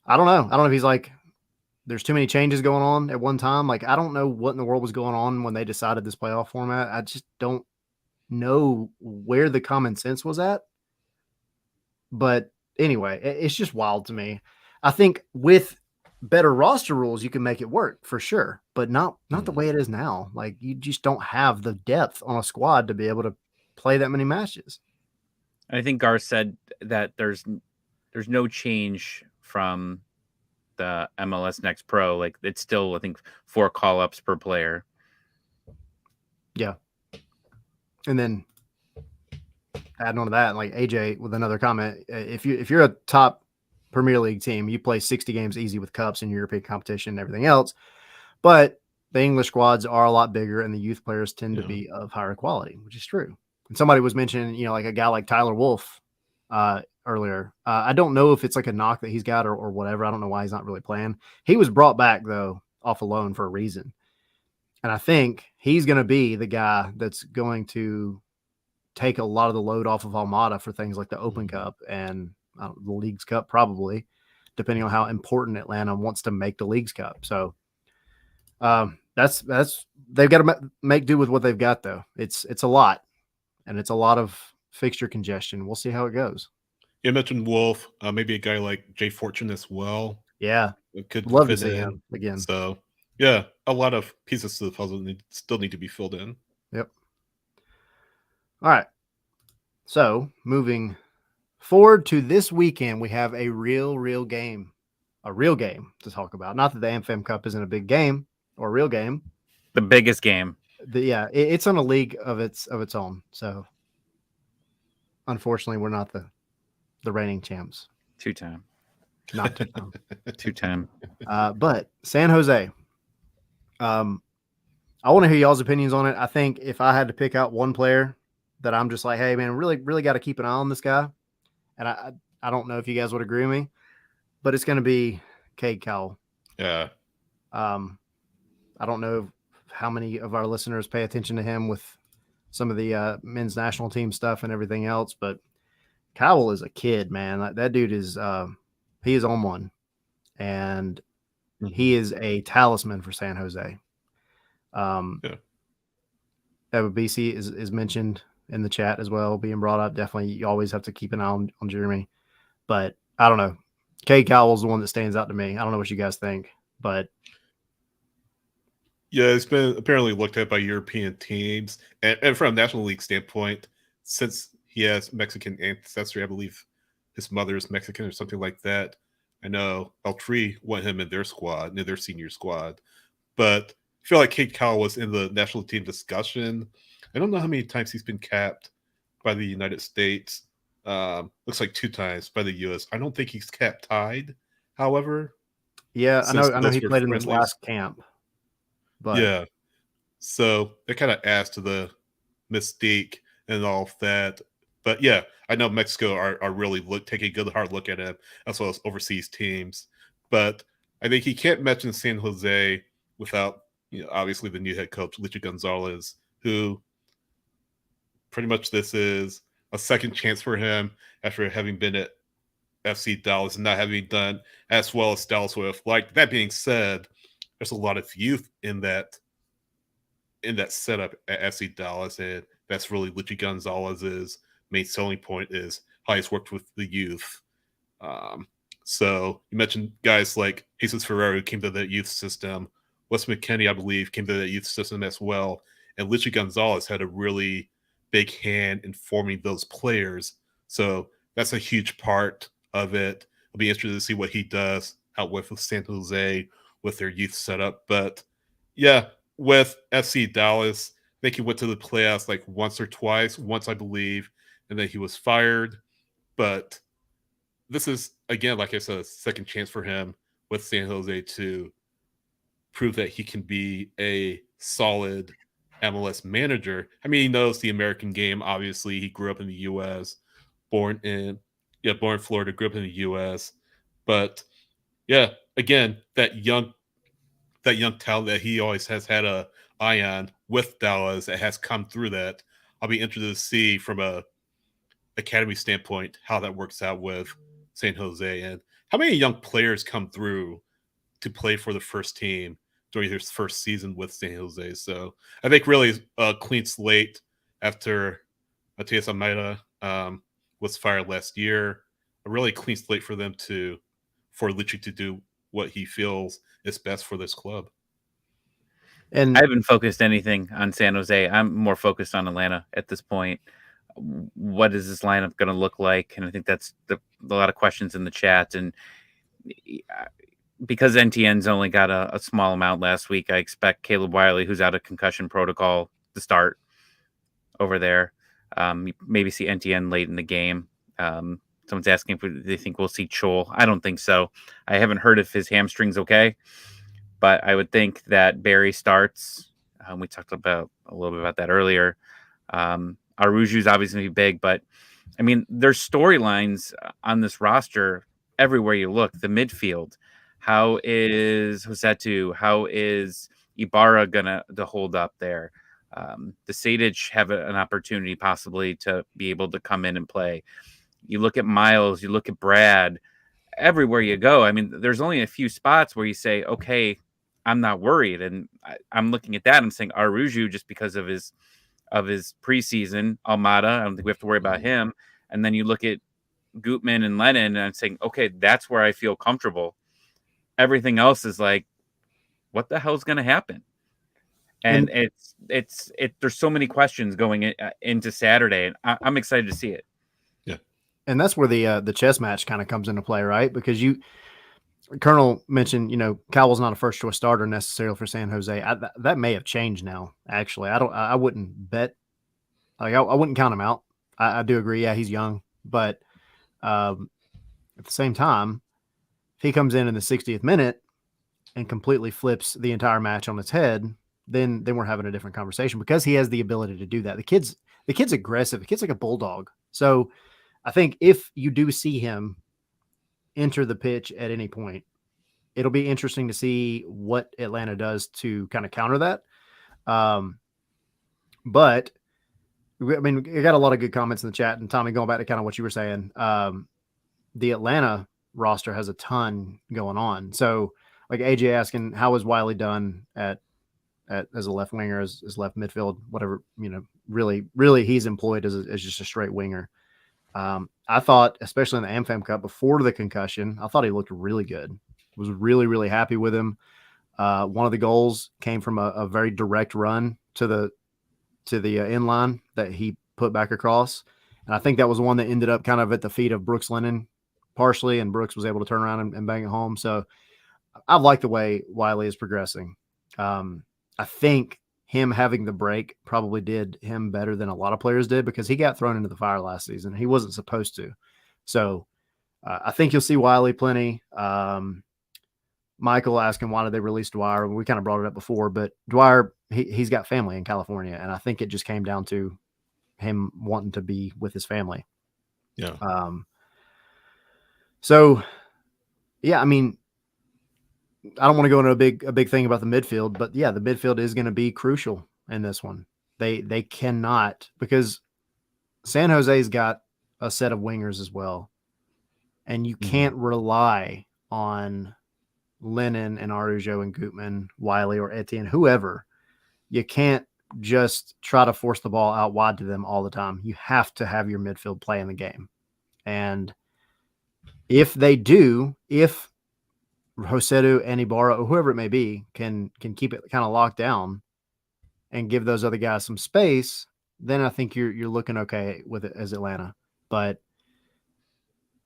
I don't know. I don't know if he's like, there's too many changes going on at one time. Like, I don't know what in the world was going on when they decided this playoff format. I just don't know where the common sense was at. But anyway, it's just wild to me. I think with better roster rules, you can make it work for sure, but not the way it is now. Like, you just don't have the depth on a squad to be able to play that many matches. I think Gar said that there's no change from the MLS Next Pro. Like, it's still, I think, 4 call-ups per player. Yeah. And then adding on to that, like AJ with another comment, if you're a top Premier League team, you play 60 games easy with cups and European competition and everything else, but the English squads are a lot bigger and the youth players tend to be of higher quality, which is true. And somebody was mentioning, like a guy like Tyler Wolff earlier. I don't know if it's like a knock that he's got or whatever. I don't know why he's not really playing. He was brought back though off a loan for a reason. And I think he's going to be the guy that's going to take a lot of the load off of Almada for things like the Open Cup and the Leagues Cup, probably, depending on how important Atlanta wants to make the Leagues Cup. So that's they've got to make do with what they've got, though. It's a lot, and it's a lot of fixture congestion. We'll see how it goes. You mentioned Wolf, maybe a guy like Jay Fortune as well. Yeah, could love to see him again. So yeah, a lot of pieces to the puzzle still need to be filled in. Yep. All right. So moving forward to this weekend, we have a real game to talk about. Not that the AmFam Cup isn't a big game or a real game. The biggest game. It's on a league of its own. So unfortunately, we're not the reigning champs. 2-time. Not 2-time. 2-time. But San Jose. I want to hear y'all's opinions on it. I think if I had to pick out one player that I'm just like, hey man, really got to keep an eye on this guy. And I don't know if you guys would agree with me, but it's going to be Cade Cowell. Yeah. I don't know how many of our listeners pay attention to him with some of the men's national team stuff and everything else, but Cowell is a kid, man. Like, that dude is he is on one, and he is a talisman for San Jose. BC is mentioned in the chat as well, being brought up. Definitely, you always have to keep an eye on Jeremy. But I don't know. Cade Cowell's the one that stands out to me. I don't know what you guys think, but yeah, it's been apparently looked at by European teams, and from a National League standpoint, since he has Mexican ancestry, I believe his mother is Mexican or something like that. I know El-Tri want him in their squad, in their senior squad, but I feel like Cade Cowell was in the national team discussion. I don't know how many times he's been capped by the United States. Looks like 2 times by the U.S. I don't think he's capped tied, however. Yeah, I know he played in this last camp. But yeah, so it kind of adds to the mystique and all of that. But yeah, I know Mexico are really taking a good hard look at him, as well as overseas teams. But I think he can't mention San Jose without, obviously the new head coach, Lichi Gonzalez, who pretty much this is a second chance for him after having been at FC Dallas and not having done as well as Dallas would have. Like, that being said, there's a lot of youth in that setup at FC Dallas, and that's really Lichi Gonzalez's main selling point is how he's worked with the youth. So you mentioned guys like Jesus Ferreira who came to the youth system. Wes McKennie, I believe, came to the youth system as well. And Lichi Gonzalez had a really big hand in forming those players. So that's a huge part of it. I'll be interested to see what he does out with San Jose with their youth setup. But yeah, with FC Dallas, I think he went to the playoffs like once or twice. Once, I believe, and then he was fired. But this is, again, like I said, a second chance for him with San Jose to prove that he can be a solid MLS manager. I mean, he knows the American game. Obviously, he grew up in the U.S., born in Florida, grew up in the U.S. But yeah, again, that young talent that he always has had a eye on with Dallas that has come through that. I'll be interested to see from a academy standpoint how that works out with San Jose and how many young players come through to play for the first team during his first season with San Jose. So I think really a clean slate after Matias Almeida was fired last year. A really clean slate for Lichi to do what he feels is best for this club. And I haven't focused anything on San Jose. I'm more focused on Atlanta at this point. What is this lineup going to look like? And I think that's a lot of questions in the chat. And because NTN's only got a small amount last week, I expect Caleb Wiley, who's out of concussion protocol, to start over there. Maybe see NTN late in the game. Someone's asking if they think we'll see Chol. I don't think so. I haven't heard if his hamstring's okay, but I would think that Barry starts. We talked about a little bit about that earlier. Aruju's obviously going to be big, but I mean, there's storylines on this roster everywhere you look. The midfield, how is Josetu? How is Ibarra gonna hold up there? The Sadic have an opportunity possibly to be able to come in and play. You look at Miles, you look at Brad. Everywhere you go, I mean, there's only a few spots where you say, okay, I'm not worried. And I'm looking at that. I'm saying Aruju just because of his preseason. Almada, I don't think we have to worry about him. And then you look at Gutman and Lennon, and I'm saying, okay, that's where I feel comfortable. Everything else is like, what the hell's going to happen? And there's so many questions going into Saturday, and I'm excited to see it. Yeah, and that's where the chess match kind of comes into play, right? Because Colonel mentioned, Cowell's not a first choice starter necessarily for San Jose. That may have changed now. Actually, I wouldn't bet. Like I wouldn't count him out. I do agree. Yeah, he's young, but at the same time, if he comes in the 60th minute and completely flips the entire match on its head, then we're having a different conversation because he has the ability to do that. The kid's aggressive. The kid's like a bulldog. So I think if you do see him enter the pitch at any point, it'll be interesting to see what Atlanta does to kind of counter that. But I mean, I got a lot of good comments in the chat, and Tommy, going back to kind of what you were saying, the Atlanta roster has a ton going on. So like AJ asking, how was Wiley done as a left winger, as left midfield, whatever, really he's employed as just a straight winger. I thought, especially in the AmFam Cup before the concussion, I thought he looked really good. Was really, really happy with him. One of the goals came from a very direct run to the end line that he put back across. And I think that was the one that ended up kind of at the feet of Brooks Lennon partially, and Brooks was able to turn around and bang it home. So I like the way Wiley is progressing. I think him having the break probably did him better than a lot of players did because he got thrown into the fire last season. He wasn't supposed to. So I think you'll see Wiley plenty. Michael asking, why did they release Dwyer? We kind of brought it up before, but Dwyer, he's got family in California. And I think it just came down to him wanting to be with his family. Yeah. So yeah, I mean, I don't want to go into a big thing about the midfield, but yeah, the midfield is going to be crucial in this one. They cannot, because San Jose's got a set of wingers as well, and you can't rely on Lennon and Araujo and Gutman, Wiley or Etienne, whoever. You can't just try to force the ball out wide to them all the time. You have to have your midfield play in the game. And if they do, if Josedu and Ibarra or whoever it may be can keep it kind of locked down and give those other guys some space, then I think you're looking okay with it as Atlanta. But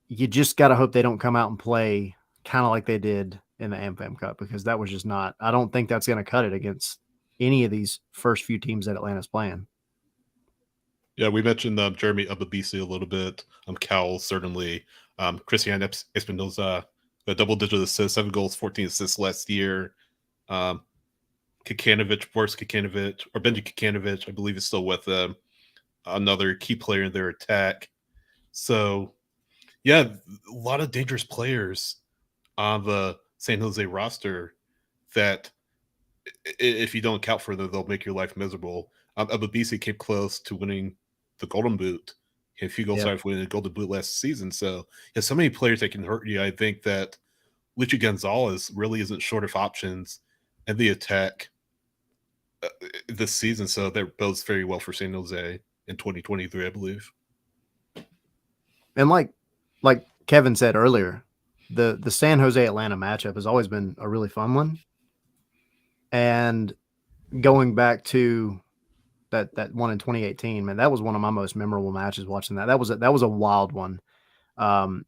you just got to hope they don't come out and play kind of like they did in the AmFam Cup, because that was just not, I don't think that's going to cut it against any of these first few teams that Atlanta's playing. Yeah, we mentioned Jeremy Ubabisi a little bit. Cowell, certainly. Christian Espinoza, a double-digit assists, 7 goals, 14 assists last year. Boris Kikanovic, or Benji Kikanovic, I believe is still with them. Another key player in their attack. So, yeah, a lot of dangerous players on the San Jose roster that, if you don't account for them, they'll make your life miserable. Ubabisi came close to winning the Golden Boot. A few goals started winning the Golden Boot last season. So, yeah, so many players that can hurt you. I think that Luchi Gonzalez really isn't short of options in the attack this season. So that bodes very well for San Jose in 2023, I believe. And like Kevin said earlier, the San Jose Atlanta matchup has always been a really fun one. And going back to that one in 2018, man, that was one of my most memorable matches watching that. That was a wild one. And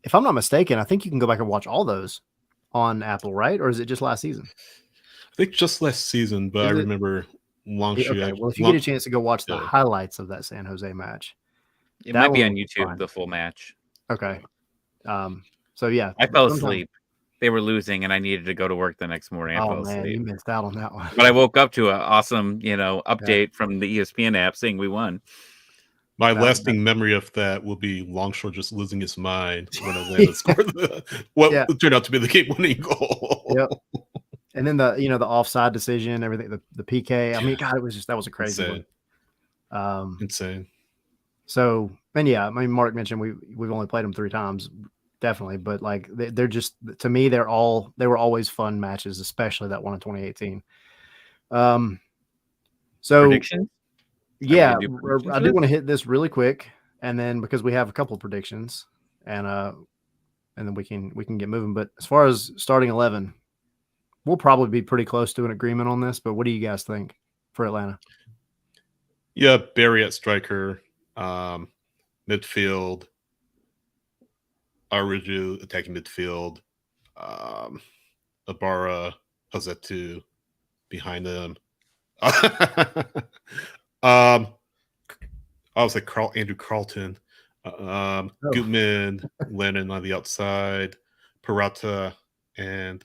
if I'm not mistaken, I think you can go back and watch all those on Apple, right? Or is it just last season? I think just last season, but I remember Longshoot. Okay, well, if you get a chance to go watch the highlights of that San Jose match, it might be on YouTube, the full match. Okay. So yeah, I fell asleep. They were losing, and I needed to go to work the next morning. I fell asleep. You missed out on that one. But I woke up to an awesome, update from the ESPN app saying we won. My lasting memory of that will be Longshore just losing his mind when Atlanta scored what turned out to be the game-winning goal. Yep. And then the offside decision, everything, the PK. I mean, God, that was a crazy one. Insane. So, and yeah, I mean, Mark mentioned we've only played them 3 times, definitely, but like they're just, to me, they were always fun matches, especially that one in 2018. So predictions? Yeah, I do want to hit this really quick, and then because we have a couple of predictions, and then we can get moving. But as far as starting 11, we'll probably be pretty close to an agreement on this. But what do you guys think for Atlanta? Yeah, Barry at striker, midfield, Araujo attacking midfield, Ibarra, Josetu behind him. I was like Andrew Carlton, Gutman, Lennon on the outside, Peralta, and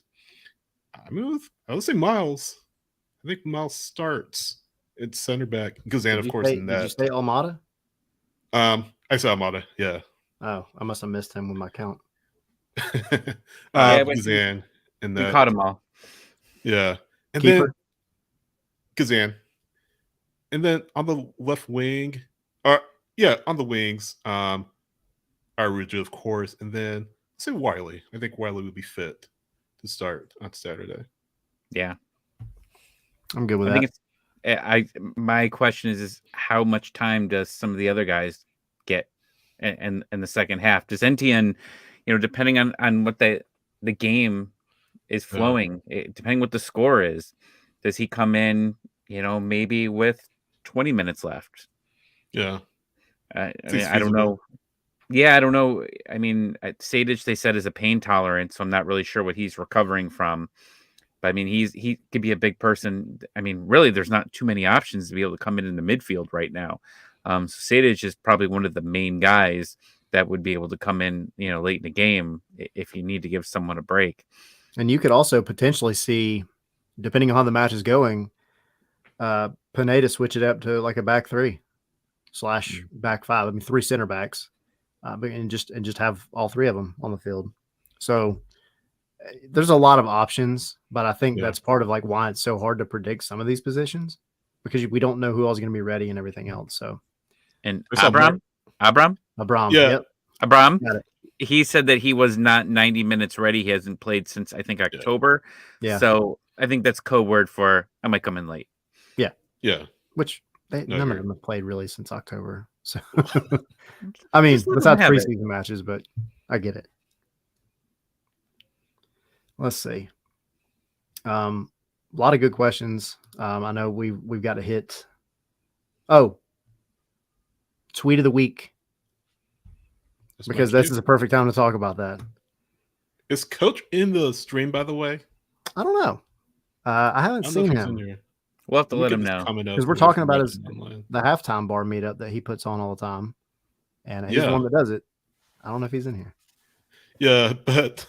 I would say Miles. I think Miles starts. It's center back. Guzan, of course, in that. Did you say Almada? I said Almada, yeah. Oh, I must have missed him with my count. Guzan in that. You caught them all. Yeah. And Keeper? Then Guzan. And then on the left wing, on the wings, Araujo, of course, and then let's say Wiley. I think Wiley would be fit to start on Saturday. Yeah, I'm good with that. My question is how much time does some of the other guys get in the second half? Does Etienne, depending on what the game is flowing, depending what the score is, does he come in, maybe with 20 minutes left? Yeah. I don't know. Yeah, I don't know. I mean, at Sadich, they said is a pain tolerance, so I'm not really sure what he's recovering from. But I mean, he could be a big person. I mean, really, there's not too many options to be able to come in the midfield right now. So Sadich is probably one of the main guys that would be able to come in, late in the game if you need to give someone a break. And you could also potentially see, depending on how the match is going, Pineda switch it up to like a back 3 / back 5. I mean, 3 center backs, and just have all 3 of them on the field. So there's a lot of options, but I think Yeah. that's part of like why it's so hard to predict some of these positions because we don't know who else is going to be ready and everything else. So, And There's some Abram, Abram, Yeah. yep, Abram, got it. he said that he was not 90 minutes ready. He hasn't played since I think October. Yeah. So I think that's code word for I might come in late. Yeah. Which none agree. of them have played really since October. So, I mean, Just let besides them have it. preseason matches, but I get it. Let's see. A lot of good questions. I know we've got to hit. Oh, tweet of the week, That's because my this cue. is a perfect time to talk about that. Is Coach in the stream, by the way? I don't know. I haven't I don't know seen if he's in him here. We'll have to You let can him just know. comment because out we're if talking you're about watching online. the halftime bar meetup that he puts on all the time, and he's the Yeah. one that does it. I don't know if he's in here. Yeah, but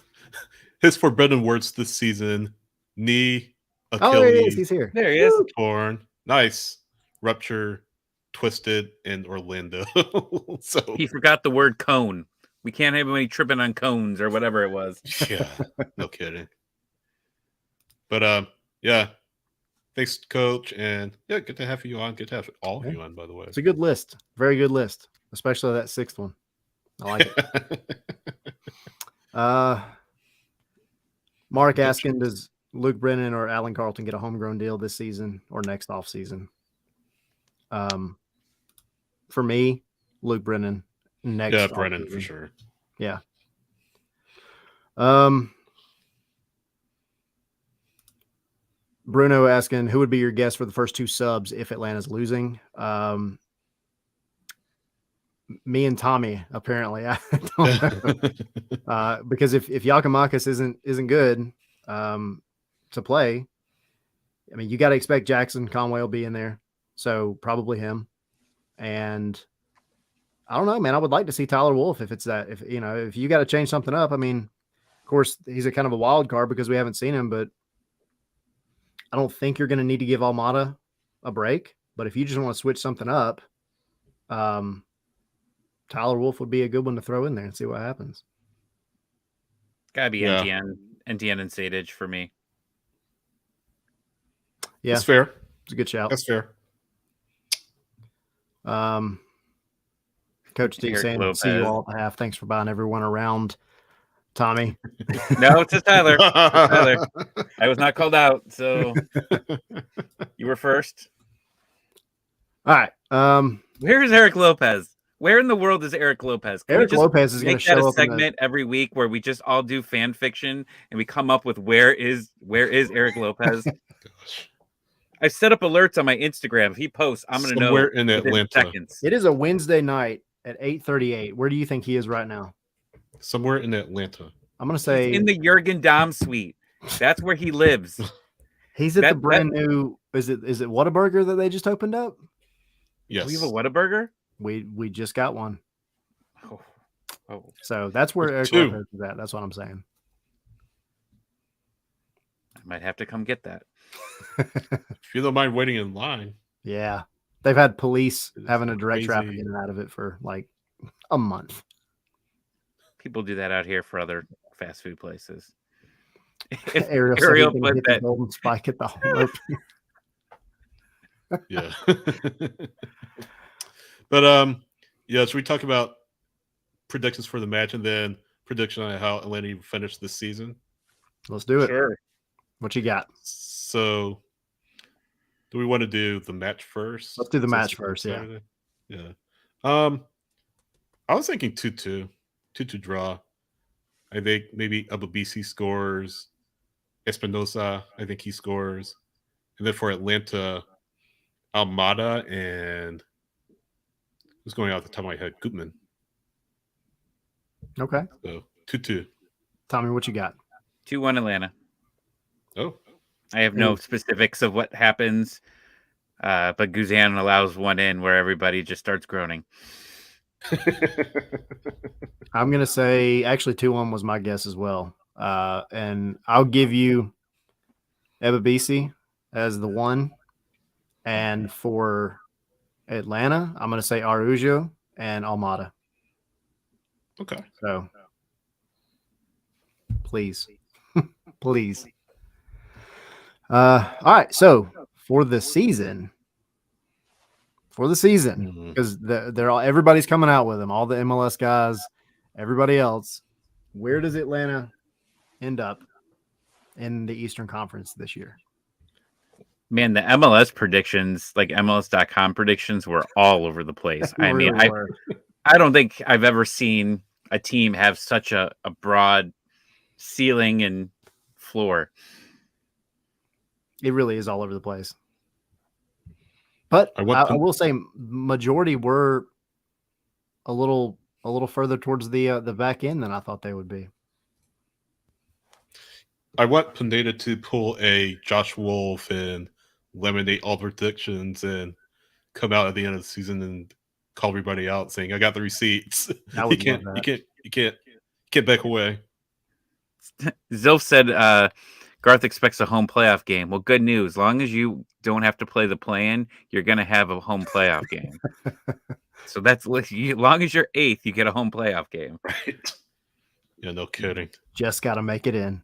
his forbidden words this season: knee, Oh, there he is. Achilles, He's here. There he is. torn, nice, rupture, twisted, and Orlando. So He forgot the word cone. We can't have anybody tripping on cones or whatever it was. yeah, no kidding. But yeah. Thanks, Coach, and yeah, good to have you on. Good to have all of you on, by the way. It's a good list. Very good list, especially that sixth one. I like it. Mark asking, does Luke Brennan or Alan Carlton get a homegrown deal this season or next offseason? For me, Luke Brennan next. Yeah, Brennan offseason. for sure. Yeah. Bruno asking, who would be your guess for the first two subs if Atlanta's losing? Me and Tommy, apparently. I don't know. Because if Yakimakis isn't good to play, I mean, you got to expect Jackson Conway will be in there, so probably him. And I don't know, man. I would like to see Tyler Wolff if it's that. If you got to change something up. I mean, of course, he's a kind of a wild card because we haven't seen him, but I don't think you're going to need to give Almada a break. But if you just want to switch something up, Tyler Wolff would be a good one to throw in there and see what happens. Gotta be NTN and Sadage for me. Yeah, that's fair. It's a good shout. That's fair. Coach D saying, see you all at the half. Thanks for buying everyone around, Tommy. No, it's just Tyler. Tyler. I was not called out, so you were first. All right. Where is Eric Lopez? Where in the world is Eric Lopez? Eric Lopez is going to show up segment every week where we just all do fan fiction and we come up with where is Eric Lopez? Gosh. I set up alerts on my Instagram. If he posts, I'm going to know Somewhere in Atlanta. Seconds. It is a Wednesday night at 8:38. Where do you think he is right now? Somewhere in Atlanta. I'm going to say he's in the Jurgen Damm suite. That's where he lives. He's at the brand new. Is it Whataburger that they just opened up? Yes. We have a Whataburger? We just got one. Oh. So that's where Eric Lopez is at. That's what I'm saying. I might have to come get that. If you don't mind waiting in line. Yeah. They've had police having a direct traffic in and out of it for like a month. People do that out here for other fast food places. Ariel put that golden spike at the home opener. Yeah. But yeah, should we talk about predictions for the match and then prediction on how Atlanta finished this season? Let's do it. Sure. What you got? So do we want to do the match first? Let's do the match first, yeah. Yeah. I was thinking 2-2 draw. I think maybe Ababisi scores. Espinosa, I think he scores. And then for Atlanta, Almada and who's going out the top of my head? Gutman. Okay. So 2-2. Tommy, what you got? 2-1 Atlanta. Oh. I have no specifics of what happens, but Guzan allows one in where everybody just starts groaning. I'm going to say actually 2-1 was my guess as well. And I'll give you Ebabisi as the one. And for Atlanta, I'm going to say Araujo and Almada. Okay. So, please. Please. All right. So for the season, because they're all, everybody's coming out with them, all the MLS guys, everybody else. Where does Atlanta end up in the Eastern Conference this year? Man, the MLS predictions, like MLS.com predictions, were all over the place. I mean, I don't think I've ever seen a team have such a broad ceiling and floor. It really is all over the place. But I will say majority were a little further towards the back end than I thought they would be. I want Pineda to pull a Josh Wolf and eliminate all predictions and come out at the end of the season and call everybody out saying, "I got the receipts." You can't back away. Zilf said Garth expects a home playoff game. Well, good news. As long as you don't have to play the play-in, you're going to have a home playoff game. So that's as long as you're 8th, you get a home playoff game. Right. Yeah, no kidding. Just got to make it in.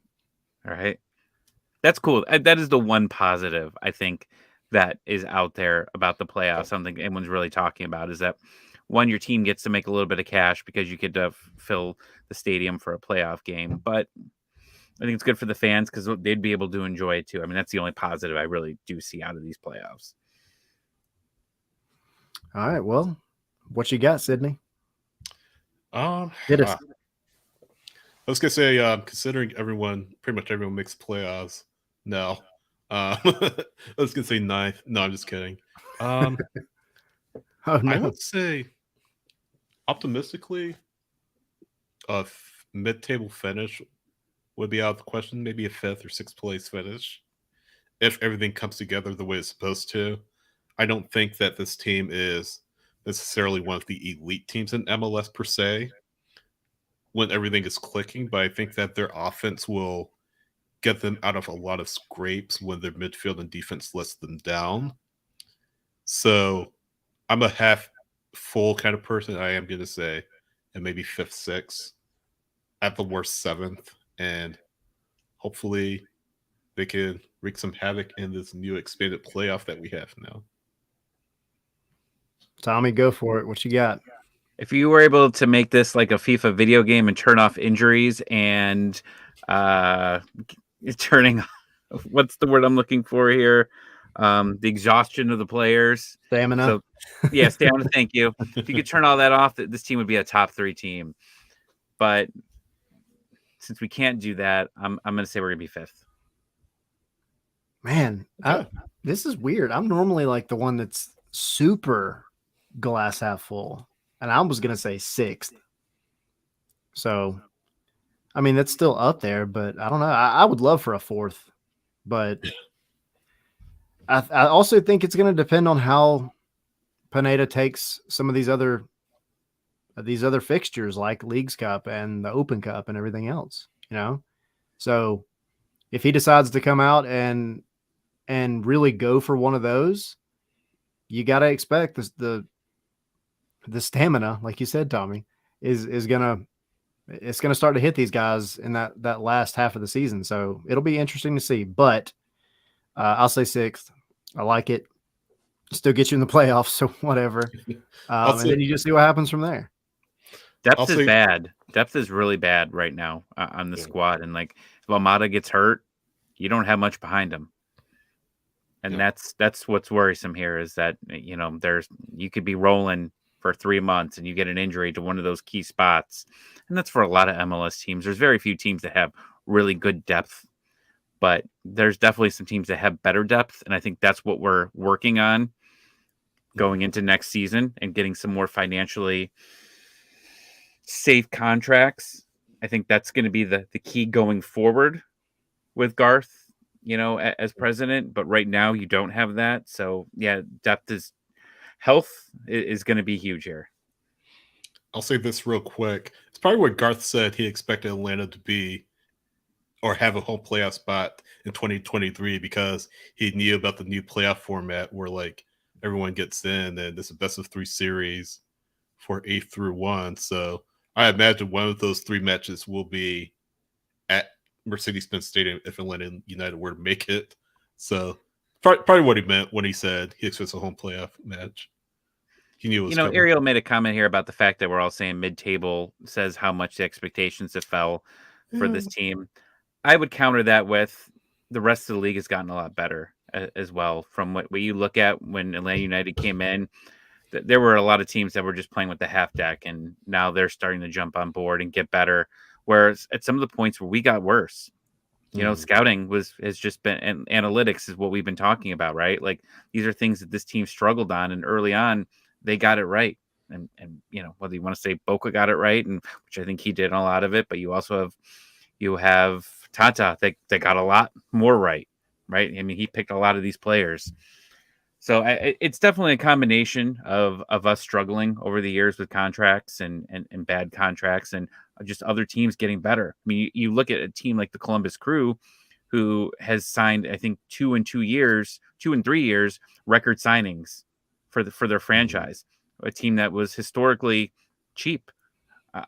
All right. That's cool. That is the one positive, I think, that is out there about the playoffs. Something anyone's really talking about is that, one, your team gets to make a little bit of cash because you get to fill the stadium for a playoff game. But I think it's good for the fans because they'd be able to enjoy it too. I mean, that's the only positive I really do see out of these playoffs. All right. Well, what you got, Sydney? Hit us. I was gonna say, considering pretty much everyone makes playoffs. No, I was gonna say 9th. No, I'm just kidding. Oh, no. I would say, optimistically, a mid-table finish would be out of the question. Maybe a 5th or 6th place finish, if everything comes together the way it's supposed to. I don't think that this team is necessarily one of the elite teams in MLS per se, when everything is clicking, but I think that their offense will get them out of a lot of scrapes when their midfield and defense lets them down. So I'm a half full kind of person. I am going to say, and maybe 5th, 6th, at the worst 7th, and hopefully they can wreak some havoc in this new expanded playoff that we have now. Tommy, go for it. What you got? If you were able to make this like a FIFA video game and turn off injuries and turning, what's the word I'm looking for here? The exhaustion of the players. Stamina. So, yeah, stamina. Thank you. If you could turn all that off, this team would be a top 3 team. But since we can't do that, I'm going to say we're going to be 5th. Man, this is weird. I'm normally like the one that's super glass half full. And I was going to say 6th. So, I mean, that's still up there, but I don't know. I would love for a 4th, but I also think it's going to depend on how Pineda takes some of these other fixtures like Leagues Cup and the Open Cup and everything else, you know? So if he decides to come out and really go for one of those, you got to expect the stamina, like you said, Tommy, is gonna start to hit these guys in that last half of the season. So it'll be interesting to see. But I'll say 6th. I like it. Still get you in the playoffs, so whatever. And then you just see what happens from there. Depth is bad. Depth is really bad right now on the squad. And like if Almada gets hurt, you don't have much behind him. And that's what's worrisome here is that, you know, you could be rolling for 3 months and you get an injury to one of those key spots. And that's for a lot of MLS teams. There's very few teams that have really good depth, but there's definitely some teams that have better depth. And I think that's what we're working on going into next season and getting some more financially safe contracts. I think that's going to be the key going forward with Garth, you know, as president. But right now you don't have that. So yeah, health is going to be huge here. I'll say this real quick. It's probably what Garth said he expected Atlanta to be or have a home playoff spot in 2023 because he knew about the new playoff format where like everyone gets in and it's a best of 3 series for 8 through 1. So I imagine one of those 3 matches will be at Mercedes-Benz Stadium if Atlanta United were to make it. So probably what he meant when he said he expects a home playoff match. He knew it was coming. Ariel made a comment here about the fact that we're all saying mid-table says how much the expectations have fell for this team. I would counter that with the rest of the league has gotten a lot better as well. From what you look at when Atlanta United came in, there were a lot of teams that were just playing with the half deck, and now they're starting to jump on board and get better. Whereas at some of the points where we got worse, scouting has just been, and analytics is what we've been talking about, right? Like these are things that this team struggled on, and early on they got it right. And whether you want to say Boca got it right, and which I think he did a lot of it, but you also have Tata that got a lot more right? I mean, he picked a lot of these players. So it's definitely a combination of us struggling over the years with contracts and bad contracts and just other teams getting better. I mean, you look at a team like the Columbus Crew, who has signed, I think, 2 and 3 years record signings for their franchise. A team that was historically cheap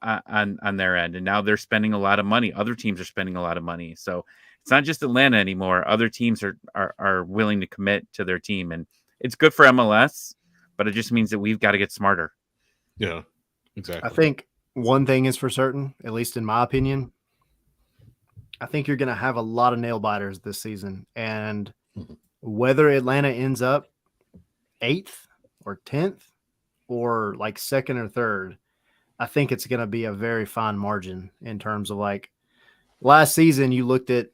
on their end, and now they're spending a lot of money. Other teams are spending a lot of money, so it's not just Atlanta anymore. Other teams are willing to commit to their team, and it's good for MLS, but it just means that we've got to get smarter. Yeah, exactly. I think one thing is for certain, at least in my opinion, I think you're going to have a lot of nail biters this season, and whether Atlanta ends up 8th or 10th or like 2nd or 3rd, I think it's going to be a very fine margin in terms of like last season. You looked at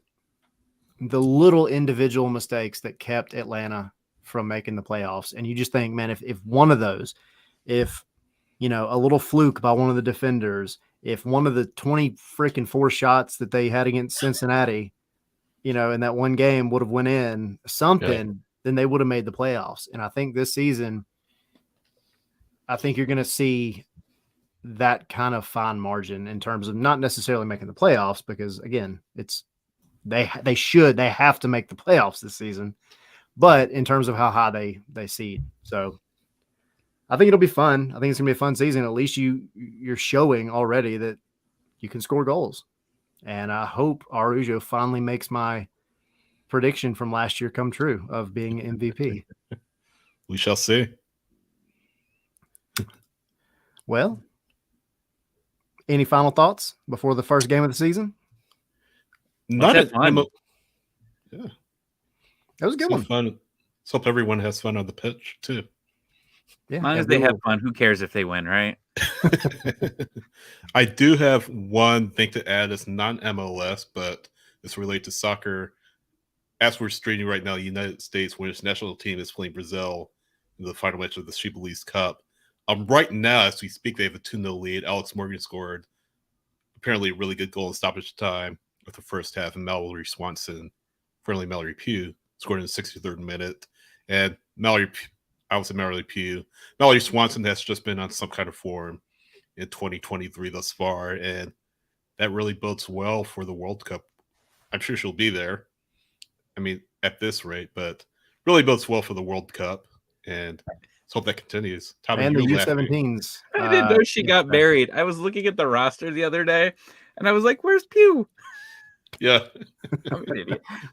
the little individual mistakes that kept Atlanta from making the playoffs, and you just think, man, if one of those, if a little fluke by one of the defenders, if one of the 20 freaking 4 shots that they had against Cincinnati, in that one game would have went in something, then they would have made the playoffs. And I think this season, I think you're going to see that kind of fine margin in terms of not necessarily making the playoffs, because again, it's they have to make the playoffs this season, but in terms of how high they seed. So I think it'll be fun. I think it's gonna be a fun season. At least you're showing already that you can score goals, and I hope Araujo finally makes my prediction from last year come true of being MVP. We shall see. Well, any final thoughts before the first game of the season? Not at fun. Yeah, that was a good one. Fun. Let's hope everyone has fun on the pitch too. Yeah, as long as they have fun, who cares if they win, right? I do have one thing to add. It's non-MLS, but it's related to soccer. As we're streaming right now, the United States women's national team is playing Brazil in the final match of the She Believes Cup. Right now, as we speak, they have a 2-0 lead. Alex Morgan scored apparently a really good goal in stoppage time with the first half, and Mallory Swanson, formerly Mallory Pugh, scored in the 63rd minute. And Mallory Swanson has just been on some kind of form in 2023 thus far, and that really bodes well for the World Cup. I'm sure she'll be there. I mean, at this rate, but really bodes well for the World Cup, and let's hope that continues. Tommy, and the U17s. I didn't know she got married. I was looking at the roster the other day, and I was like, "Where's Pugh?" Yeah,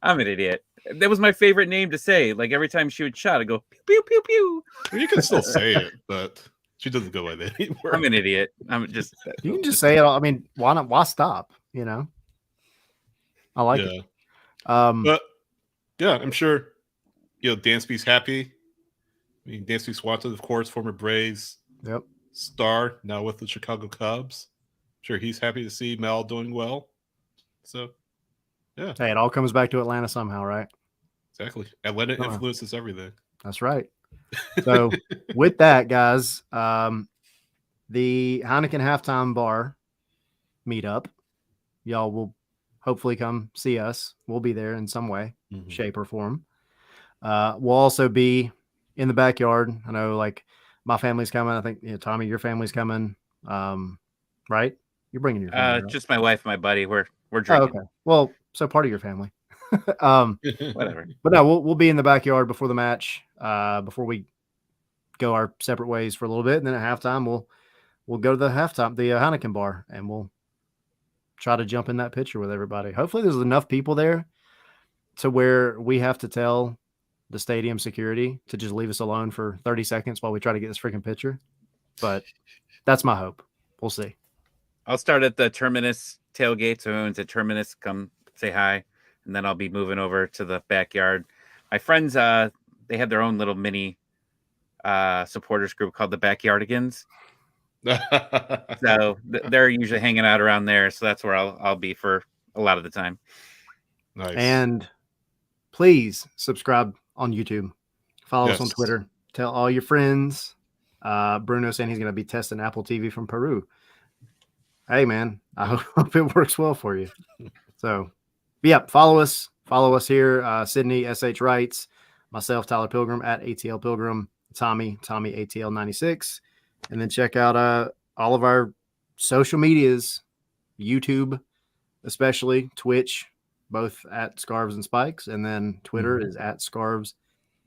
I'm an idiot. That was my favorite name to say. Like every time she would shot, I go pew pew pew pew. Well, you can still say it, but she doesn't go by that anymore. I'm an idiot. I'm just. You can just say it. I mean, why not? Why stop? I like it. But yeah, I'm sure. Dansby's happy. I mean, Dansby Swanson, of course, former Braves star, now with the Chicago Cubs. I'm sure he's happy to see Mel doing well. So, yeah. Hey, it all comes back to Atlanta somehow, right? Exactly. Atlanta influences everything. That's right. So, with that, guys, the Heineken Halftime Bar meetup, y'all will hopefully come see us. We'll be there in some way, shape, or form. We'll also be in the backyard. I know, like, my family's coming. I think, Tommy, your family's coming. Right? You're bringing your family, right? Just my wife and my buddy. We're drinking. Oh, okay. Well, so part of your family. Whatever. But no, we'll be in the backyard before the match, before we go our separate ways for a little bit, and then at halftime we'll go to the Heineken bar and we'll try to jump in that picture with everybody. Hopefully there's enough people there to where we have to tell the stadium security to just leave us alone for 30 seconds while we try to get this freaking picture. But that's my hope. We'll see. I'll start at the Terminus tailgate. So everyone's at Terminus, come say hi. And then I'll be moving over to the backyard. My friends, they have their own little mini supporters group called the Backyardigans. So they're usually hanging out around there. So that's where I'll be for a lot of the time. Nice. And please subscribe on YouTube. Follow us on Twitter. Tell all your friends. Bruno saying he's going to be testing Apple TV from Peru. Hey, man, I hope it works well for you. So, yeah, follow us. Follow us here. Sydney, SH Wrights. Myself, Tyler Pilgrim, at ATL Pilgrim. Tommy ATL 96. And then check out all of our social medias, YouTube, especially Twitch, both at Scarves and Spikes. And then Twitter is at Scarves,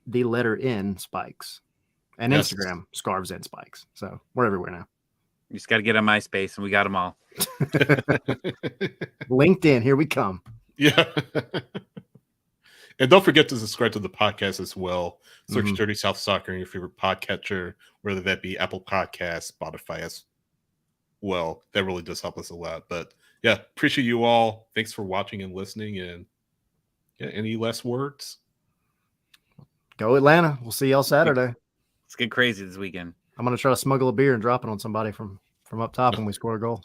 the letter N Spikes. And Instagram, Scarves and Spikes. So we're everywhere now. You just got to get on MySpace, and we got them all. LinkedIn, here we come. Yeah. And don't forget to subscribe to the podcast as well. Search Dirty South Soccer in your favorite podcatcher, whether that be Apple Podcasts, Spotify as well. That really does help us a lot. But yeah, appreciate you all. Thanks for watching and listening. And yeah, any last words? Go Atlanta. We'll see y'all Saturday. Let's get crazy this weekend. I'm going to try to smuggle a beer and drop it on somebody from up top when we score a goal.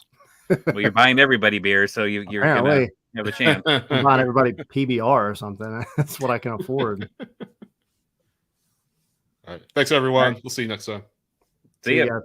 Well, you're buying everybody beer, so you're going to have a chance. I'm buying everybody PBR or something. That's what I can afford. All right. Thanks, everyone. We'll see you next time. See ya.